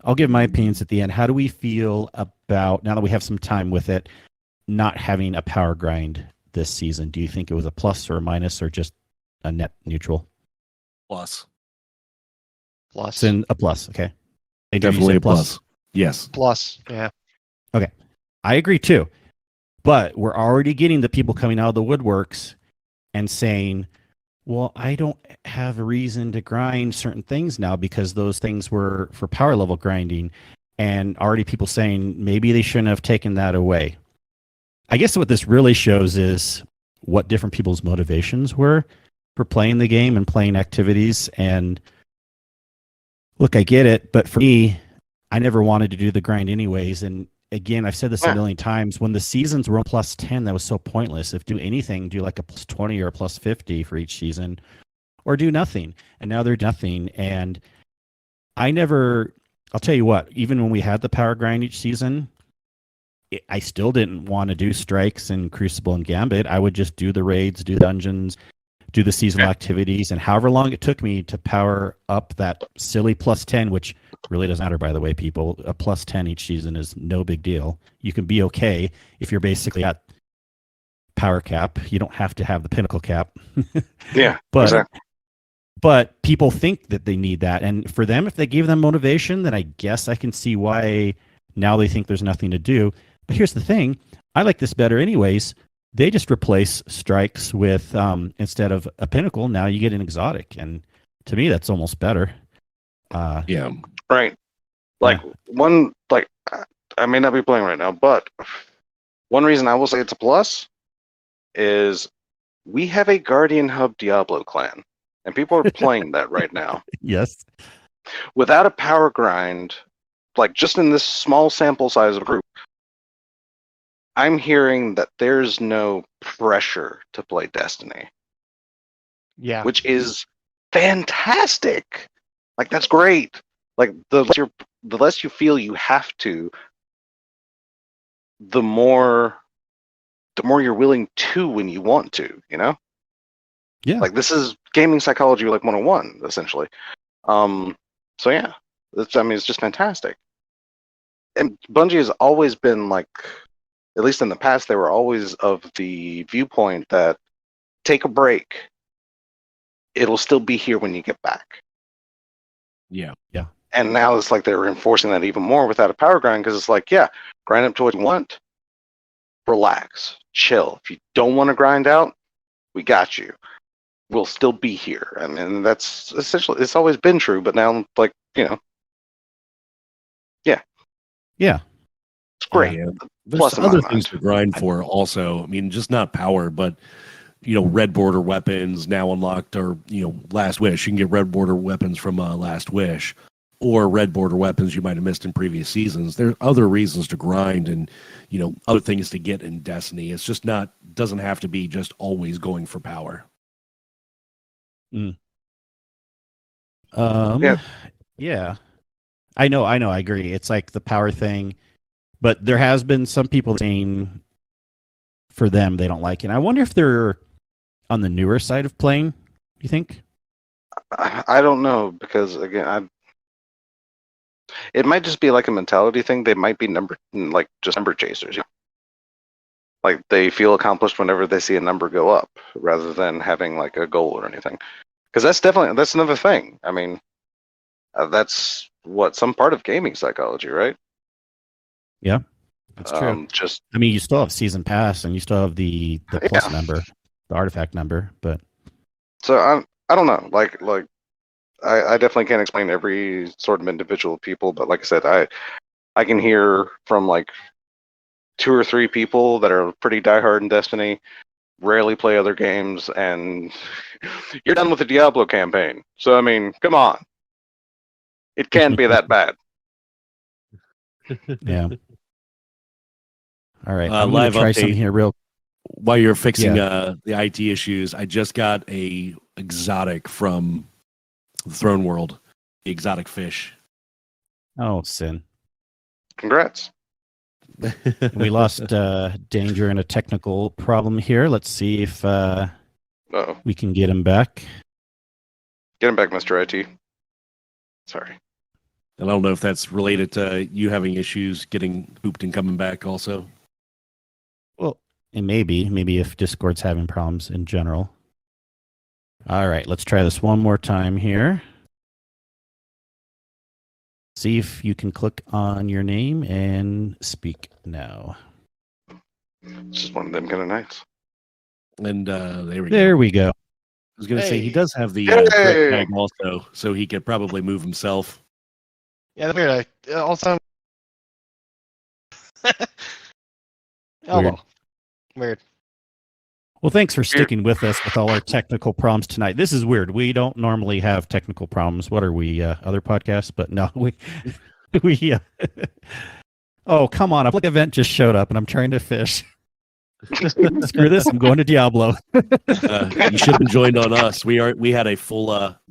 I'll give my opinions at the end. How do we feel about, now that we have some time with it, not having a power grind this season? Do you think it was a plus or a minus or just a net neutral? Plus. Plus. It's in a plus. Okay. Hey, did you Definitely say a plus. Yes. Plus. Yeah. I agree too. But we're already getting the people coming out of the woodworks and saying, well, I don't have a reason to grind certain things now because those things were for power level grinding. And already people saying maybe they shouldn't have taken that away. I guess what this really shows is what different people's motivations were for playing the game and playing activities. And look, I get it, but for me, I never wanted to do the grind anyways. And again, I've said this a million times. When the seasons were plus 10, that was so pointless. If do anything, do like a plus 20 or a plus 50 for each season, or do nothing. And now they're nothing. And I'll tell you what, even when we had the power grind each season, I still didn't want to do strikes and Crucible and Gambit. I would just do the raids, do dungeons, do the seasonal activities, and however long it took me to power up that silly plus 10, which really doesn't matter, by the way, people. A plus 10 each season is no big deal. You can be okay if you're basically at power cap. You don't have to have the pinnacle cap. Yeah, but exactly. But people think that they need that. And for them, if they gave them motivation, then I guess I can see why now they think there's nothing to do. But here's the thing. I like this better anyways. They just replace strikes with, instead of a pinnacle, now you get an exotic. And to me, that's almost better. Yeah. Right. Like I may not be playing right now, but one reason I will say it's a plus is we have a Guardian Hub Diablo clan, and people are playing that right now. Yes. Without a power grind, like just in this small sample size of a group, I'm hearing that there's no pressure to play Destiny, Yeah. which is fantastic. Like that's great. Like the less you feel you have to, the more you're willing to when you want to, you know? Yeah. Like this is gaming psychology like 101 essentially. So yeah. It's just fantastic. And Bungie has always been like, at least in the past, they were always of the viewpoint that take a break, it'll still be here when you get back. Yeah. And now it's like they're enforcing that even more without a power grind, because it's like, yeah, grind up to what you want, relax, chill. If you don't want to grind out, we got you. We'll still be here. I mean, that's essentially, it's always been true, but now, like, you know, Yeah. it's great. Yeah. Plus There's in my other mind. things to grind for also. I mean, just not power, but red border weapons now unlocked, or Last Wish. You can get red border weapons from Last Wish, or red border weapons you might have missed in previous seasons. There are other reasons to grind, and other things to get in Destiny. It's just doesn't have to be just always going for power. Yeah. I know, I agree. It's like the power thing, but there has been some people saying for them they don't like it. And I wonder if they're on the newer side of playing, you think? I don't know, because again, it might just be like a mentality thing. They might be just number chasers. Like they feel accomplished whenever they see a number go up, rather than having like a goal or anything. Because that's another thing. I mean, that's some part of gaming psychology, right? Yeah, that's true. I mean, you still have season pass, and you still have the plus number, the artifact number, but so I don't know. Like I definitely can't explain every sort of individual people, but like I said, I can hear from like 2 or 3 people that are pretty diehard in Destiny, rarely play other games, and you're done with the Diablo campaign. So I mean, come on. It can't be that bad. yeah. All right, I'm going live to try update. something here real. While you're fixing the IT issues, I just got a exotic from the Throne World, the exotic fish. Oh, sin. Congrats. We lost Danger in a technical problem here. Let's see if we can get him back. Get him back, Mr. IT. Sorry. And I don't know if that's related to you having issues getting hooped and coming back also. Well, it may be. Maybe if Discord's having problems in general. All right, let's try this one more time here. See if you can click on your name and speak now. It's just one of them kind of nights. And there we There go. we go. I was going to say he Hey. does have the Hey! crit tag also, so he could probably move himself. Yeah, that's weird. I also. Oh Weird. well. Weird. Well, thanks for sticking with us with all our technical problems tonight. This is weird. We don't normally have technical problems. What are we, other podcasts? But no, we. Oh, come on. A public event just showed up and I'm trying to fish. Screw this. I'm going to Diablo. You should have joined on us. We had a full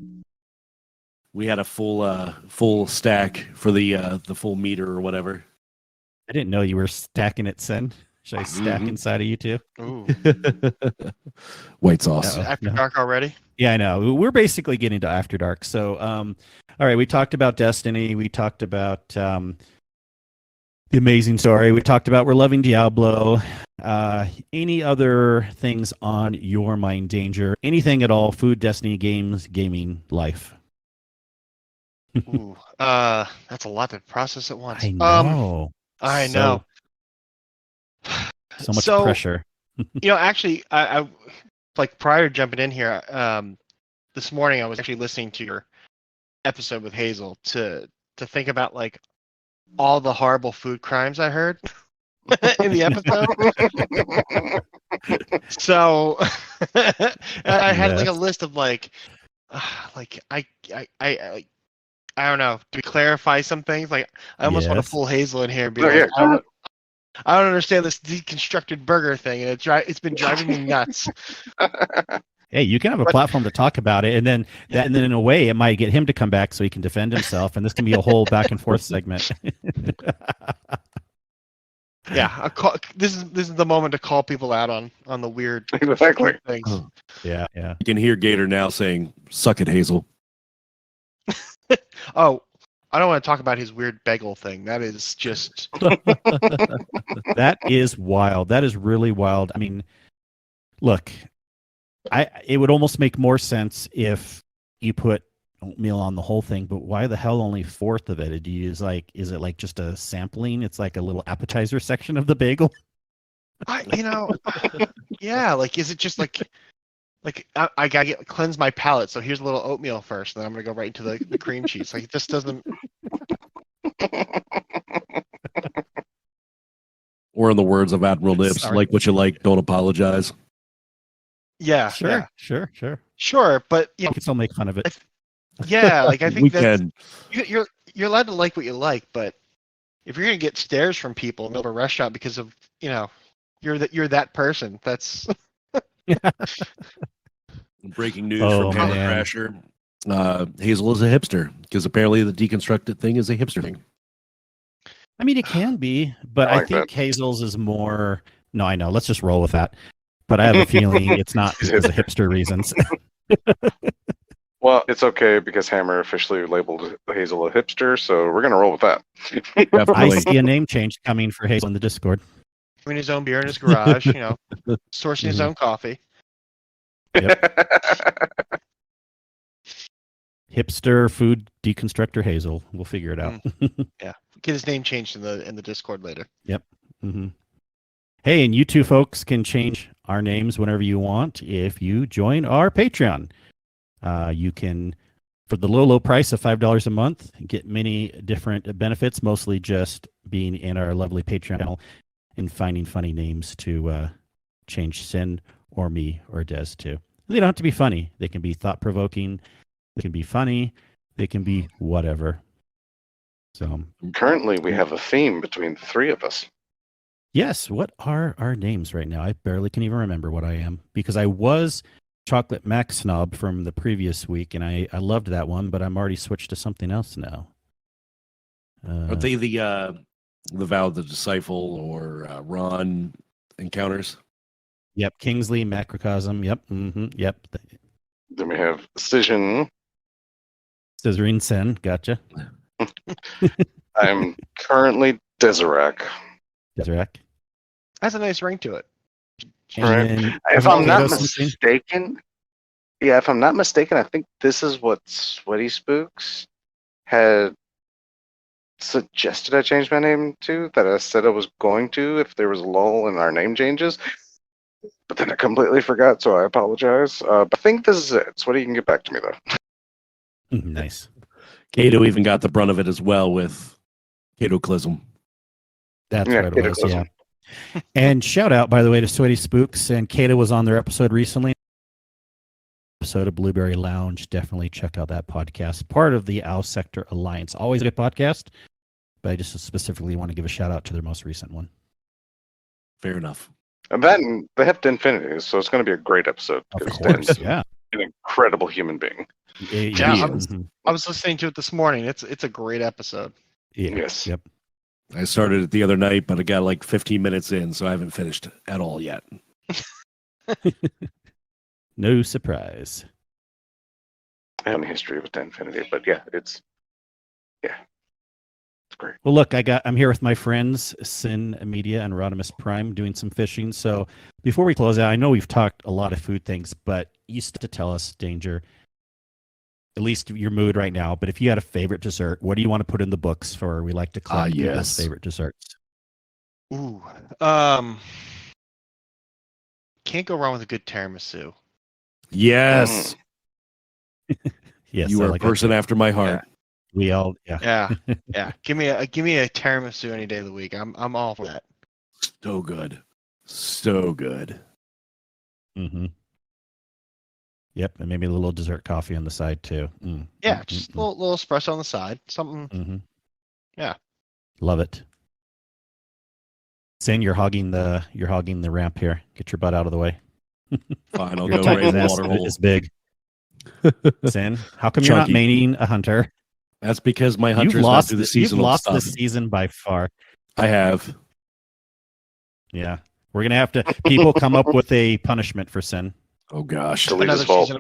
full stack for the full meter or whatever. I didn't know you were stacking it, Sen. Should I stack Mhm. inside of you too? Ooh. White sauce. No. After dark already? Yeah, I know. We're basically getting to After Dark. So, all right, we talked about Destiny. We talked about the amazing story. We talked about we're loving Diablo. Any other things on your mind, Danger? Anything at all? Food, Destiny, games, gaming, life. Ooh. That's a lot to process at once. I know. I know. So much So- pressure. Actually, I like prior to jumping in here, this morning I was actually listening to your episode with Hazel to think about like all the horrible food crimes I heard in the episode. So I had like a Yes. list of like I don't know. Do we clarify some things? Like I almost want Yes. to pull Hazel in here and be No, like, yeah, I don't understand this deconstructed burger thing, and it's been driving me nuts. Hey, you can have a But- platform to talk about it, and then in a way, it might get him to come back so he can defend himself, and this can be a whole back and forth segment. Yeah, this is the moment to call people out on the weird Exactly. things. Oh. Yeah. You can hear Gator now saying, "Suck it, Hazel." Oh, I don't want to talk about his weird bagel thing. That is just That is wild. That is really wild. I mean, look, it would almost make more sense if you put oatmeal on the whole thing, but why the hell only fourth of it? Is it like just a sampling? It's like a little appetizer section of the bagel. yeah. Like, is it just like I gotta cleanse my palate? So here's a little oatmeal first, and then I'm gonna go right into the cream cheese. Like, it just doesn't. Or in the words of Admiral Nips, Sorry. like what you like, don't apologize. Yeah, Sure. sure. But You can still make fun of it. yeah, like I think We that's can. you're allowed to like what you like, but if you're gonna get stares from people in the middle of a restaurant because of you're that person, that's Breaking news Oh, from Hammer man. Crasher. Hazel is a hipster because apparently the deconstructed thing is a hipster thing. I mean, it can be, but I I like think Hazel's is more. No, I know. Let's just roll with that. But I have a feeling it's not because of hipster reasons. Well, it's okay because Hammer officially labeled Hazel a hipster, so we're gonna roll with that. I Definitely. see a name change coming for Hazel in the Discord. doing his own beer in his garage, sourcing his own coffee. Hipster food deconstructor Hazel. We'll figure it out. Get his name changed in the Discord later. hmm Hey, and you two folks can change our names whenever you want if you join our Patreon. You can, for the low price of $5 a month, get many different benefits, mostly just being in our lovely Patreon channel and finding funny names to change Sin or me or Des to. They don't have to be funny. They can be thought-provoking. They can be funny. They can be whatever. So, Currently, we have a theme between the three of us. yes, what are our names right now? I barely can even remember what I am because I was Chocolate Mac Snob from the previous week, and I loved that one, but I'm already switched to something else now. Are they the Vow of the Disciple or Ron encounters? Yep, Kingsley, Macrocosm. Yep, yep. Then we have Cision. Scissoring Sin, gotcha. I'm currently Deserac. Deserac. Has a nice ring to it. Right. And If I'm not something. mistaken, Yeah, if I'm not mistaken, I think this is what Sweaty Spooks had suggested I change my name to, that I said I was going to if there was a lull in our name changes. But then I completely forgot, so I apologize. But I think this is it. Sweaty, you can get back to me, though. Nice. Kato even got the brunt of it as well with Cataclysm. That's Yeah, what it was. Cataclysm. Yeah. And shout out, by the way, to Sweaty Spooks. And Kata was on their episode recently. Episode of Blueberry Lounge. Definitely check out that podcast. Part of the Owl Sector Alliance. Always a good podcast. But I just specifically want to give a shout out to their most recent one. Fair enough. And then they have to Infinity, so it's going to be a great episode. Of because course. Dan's Yeah. an incredible human being. Yeah, Mhm. I was listening to it this morning. It's a great episode. Yeah. Yes. Yep. I started it the other night, but I got like 15 minutes in, so I haven't finished at all yet. No surprise. I have a history with Infinity, but yeah, it's great. Well, look, I'm here with my friends Sin Media and Rodimus Prime doing some fishing. So before we close out, I know we've talked a lot of food things, but you used to tell us, Danger, at least your mood right now. But if you had a favorite dessert, what do you want to put in the books for? We like to collect people's yes. favorite desserts. Ooh. Can't go wrong with a good tiramisu. Yes, Yes, you I are like a person that. after my heart. We all, yeah. Yeah, yeah. Give me a tiramisu any day of the week. I'm all for that. So good. So good. Mm-hmm. Yep, and maybe a little dessert coffee on the side too. Yeah, just a little espresso on the side. Something. Mm-hmm. Yeah. Love it. Sin, you're hogging the ramp here. Get your butt out of the way. Fine, I'll Your go Titan's right in the ass water hole. is big. Sin, how come you're not Chunky. maining a hunter? That's because my hunter's You've not lost through the you've seasonal lost stuff. this season by far. I have. Yeah, we're gonna have to. People come up with a punishment for Sin. Oh gosh. Delete his vault.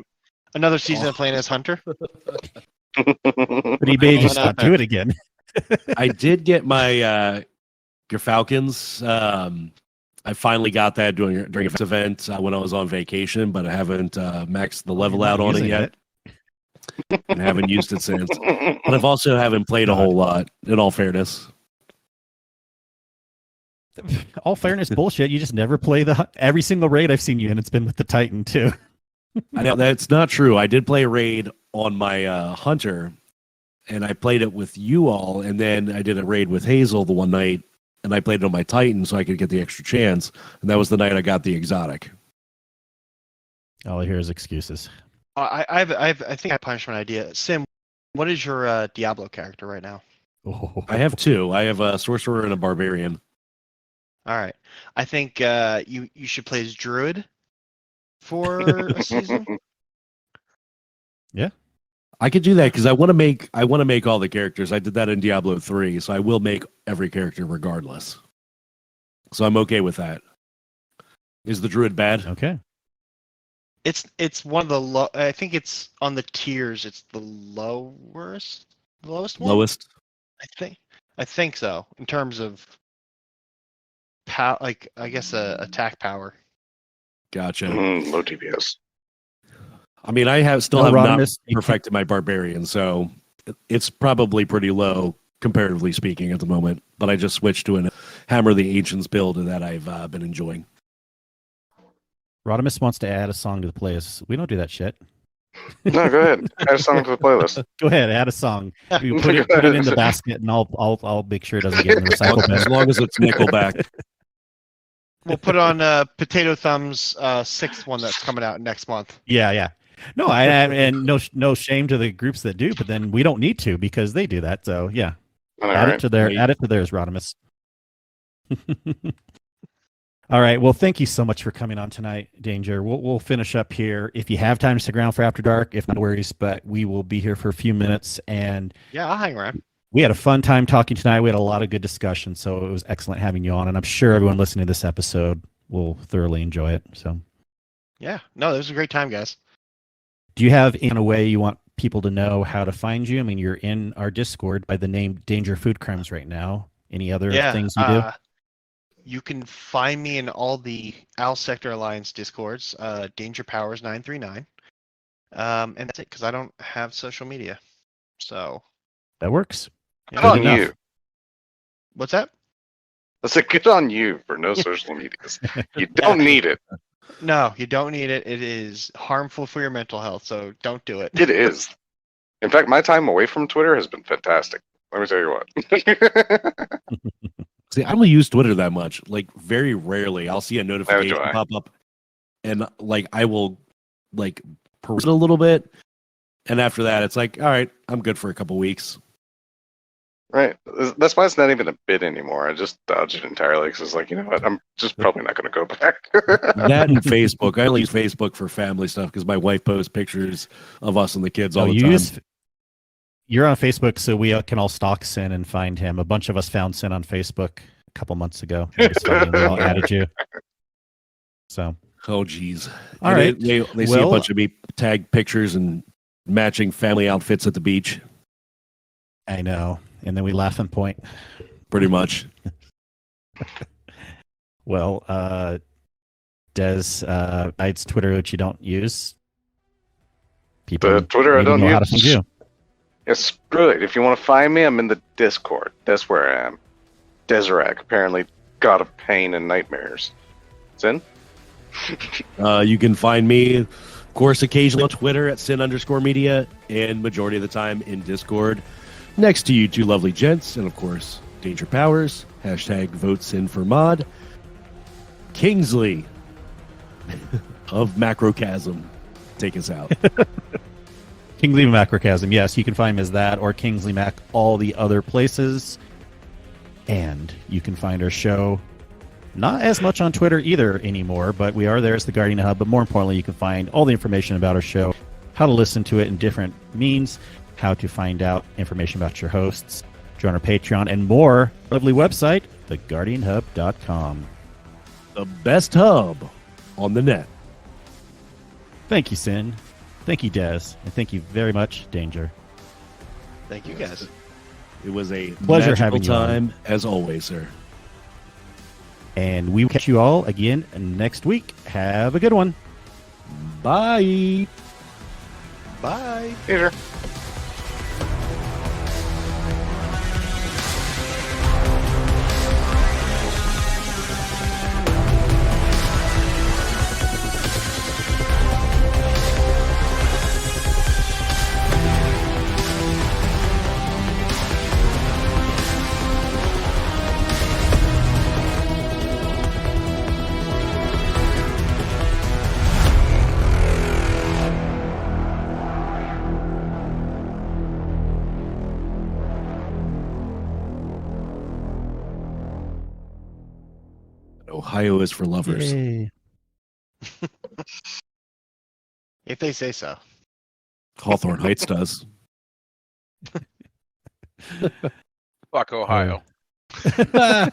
Another season of playing as Hunter. But he may just not do it again. I did get my your Falcons. I finally got that during an event when I was on vacation, but I haven't maxed the level You're not out on it using yet. And haven't used it since. But I've also haven't played a whole lot, in all fairness. All fairness, bullshit. You just never play every single raid I've seen you in. It's been with the Titan too. I know that's not true. I did play a raid on my hunter, and I played it with you all, and then I did a raid with Hazel the one night, and I played it on my Titan so I could get the extra chance, and that was the night I got the exotic. All I hear is excuses. I think I punched my idea. Sim, what is your Diablo character right now? Oh. I have two. I have a sorcerer and a barbarian. All right. I think you should play as Druid for a season. I could do that because I want to make all the characters. I did that in Diablo 3, so I will make every character regardless. So I'm okay with that. Is the druid bad? Okay. It's one of the low. I think it's on the tiers. It's the lowest one. Lowest? I think so in terms of like I guess attack power. Gotcha. Low DPS. I mean, I still No, have not Rodimus, you perfected my barbarian, so it's probably pretty low comparatively speaking at the moment. But I just switched to a Hammer of the Ancients build that I've been enjoying. Rodimus wants to add a song to the playlist. We don't do that shit. No, go ahead. Add a song to the playlist. Go ahead, add a song. You put it in the basket, and I'll make sure it doesn't get in the recycle bin. As long as it's Nickelback. We'll put on Potato Thumb's sixth one that's coming out next month. Yeah. No, and no shame to the groups that do, but then we don't need to because they do that. So yeah, All add right. it to theirs, Rodimus. All right. Well, thank you so much for coming on tonight, Danger. We'll finish up here. If you have time to stick around for After Dark, if not, no worries, but we will be here for a few minutes. And Yeah, I'll hang around. we had a fun time talking tonight. We had a lot of good discussion, so it was excellent having you on. And I'm sure everyone listening to this episode will thoroughly enjoy it. So, Yeah, no, this was a great time, guys. do you have in a way you want people to know how to find you? I mean, you're in our Discord by the name Danger Food Crimes right now. Any other things you do? You can find me in all the Owl Sector Alliance Discords, DangerPowers 939. And that's it because I don't have social media. So That works. Good Good on enough. you. what's that? That's a good on you for no social medias. You don't need it. No, you don't need it. It is harmful for your mental health, so don't do it. It is. In fact, my time away from Twitter has been fantastic. Let me tell you what. See, I don't use Twitter that much. Like very rarely, I'll see a notification I. pop up, and like I will like peruse it a little bit, and after that, it's like, all right, I'm good for a couple weeks. Right. That's why it's not even a bit anymore. I just dodge it entirely because it's like, you know what? I'm just probably not going to go back. That and Facebook. I only use Facebook for family stuff because my wife posts pictures of us and the kids all Oh, the you time. you're on Facebook, so we can all stalk Sin and find him. A bunch of us found Sin on Facebook a couple months ago. It was funny, and we all added you. So, Oh, geez. all And right. They see a Well- bunch of me tag pictures and matching family outfits at the beach. I know. And then we laugh and point. Pretty much. Well, Des, it's Twitter which you don't use. People The Twitter I need to don't know how to use. find you. Yeah, screw it. If you want to find me, I'm in the Discord. That's where I am. Deserac, apparently god of pain and nightmares. Sin? You can find me, of course, occasionally on Twitter at sin_media, and majority of the time in Discord. Next to you two lovely gents, and of course, DangerPowers, #VoteSinForMod, Kingsley of Macrochasm. Take us out. Kingsley Macrochasm. Yes, you can find him as that or Kingsley Mac all the other places. And you can find our show not as much on Twitter either anymore, but we are there as the Guardian Hub. But more importantly, you can find all the information about our show, how to listen to it in different means, how to find out information about your hosts, join our Patreon, and more. Lovely website, theguardianhub.com. The best hub on the net. Thank you, Sin. Thank you, Des. And thank you very much, Danger. Thank you guys. It was a Pleasure magical having you on. time, as always, sir. And we will catch you all again next week. Have a good one. Bye. Bye. Peter. Ohio is for lovers. Yay. If they say so. Hawthorne Heights does. Fuck Ohio. Rodimus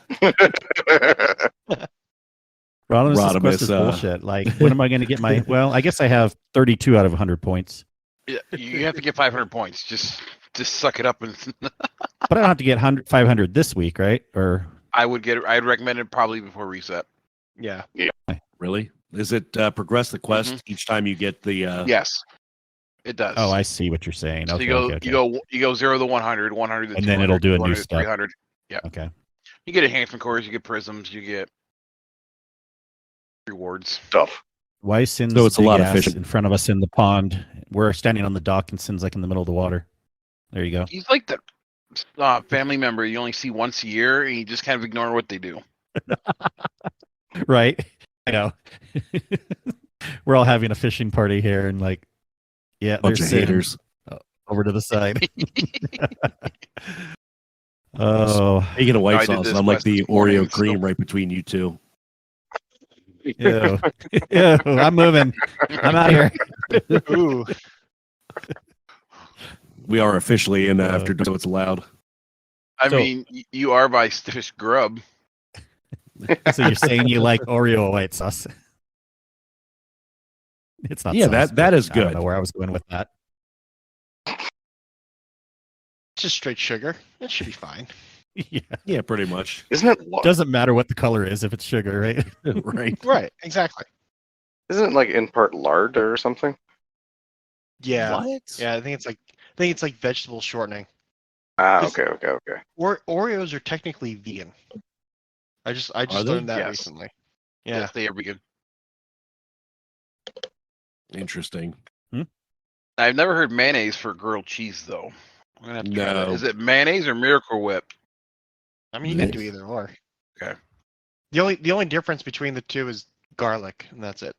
quest is Rodimus, bullshit. Like, when am I going to get my... Well, I guess I have 32 out of 100 points. Yeah, you have to get 500 points. Just suck it up and. But I don't have to get 500 this week, right? Or I'd recommend it probably before reset. Yeah. Really? Is it progress the quest each time you get the? Yes, it does. Oh, I see what you're saying. So Okay, you go, okay. you go 0 to 100, 100 to And 200, then it'll do a new 200 to step. 300. Yeah. Okay. You get enhancement cores, you get prisms, you get rewards. Stuff. Why is Sin's So it's a big lot of ass fishing. in front of us in the pond? We're standing on the dock and Sin's like in the middle of the water. There you go. He's like the family member you only see once a year, and you just kind of ignore what they do. Right? I know. We're all having a fishing party here and like, yeah, Bunch there's of Sin haters. over to the side. Oh, Speaking of I white did sauce, this I'm like quest the this morning, Oreo cream right between you two. ew. Ew, I'm moving. I'm out here. Ooh. We are officially in after, so it's allowed. I So- mean, you are by Stiffish Grub. So you're saying you like Oreo white sauce? It's not. Yeah, sauce, that but is I don't good. know where I was going with that. Just straight sugar. It should be fine. Yeah, Yeah, pretty much. Isn't it? doesn't matter what the color is if it's sugar, right? Right. Right. Exactly. Isn't it like in part lard or something? Yeah. What? Yeah, I think it's like vegetable shortening. Okay. Or Oreos are technically vegan. I just Are they? learned that Yes. recently. Yeah. Yes, they are vegan. Interesting. I've never heard mayonnaise for grilled cheese though. I'm gonna have to try that. No. Is it mayonnaise or Miracle Whip? I mean, you can do Yes. either or. Okay. The only difference between the two is garlic, and that's it.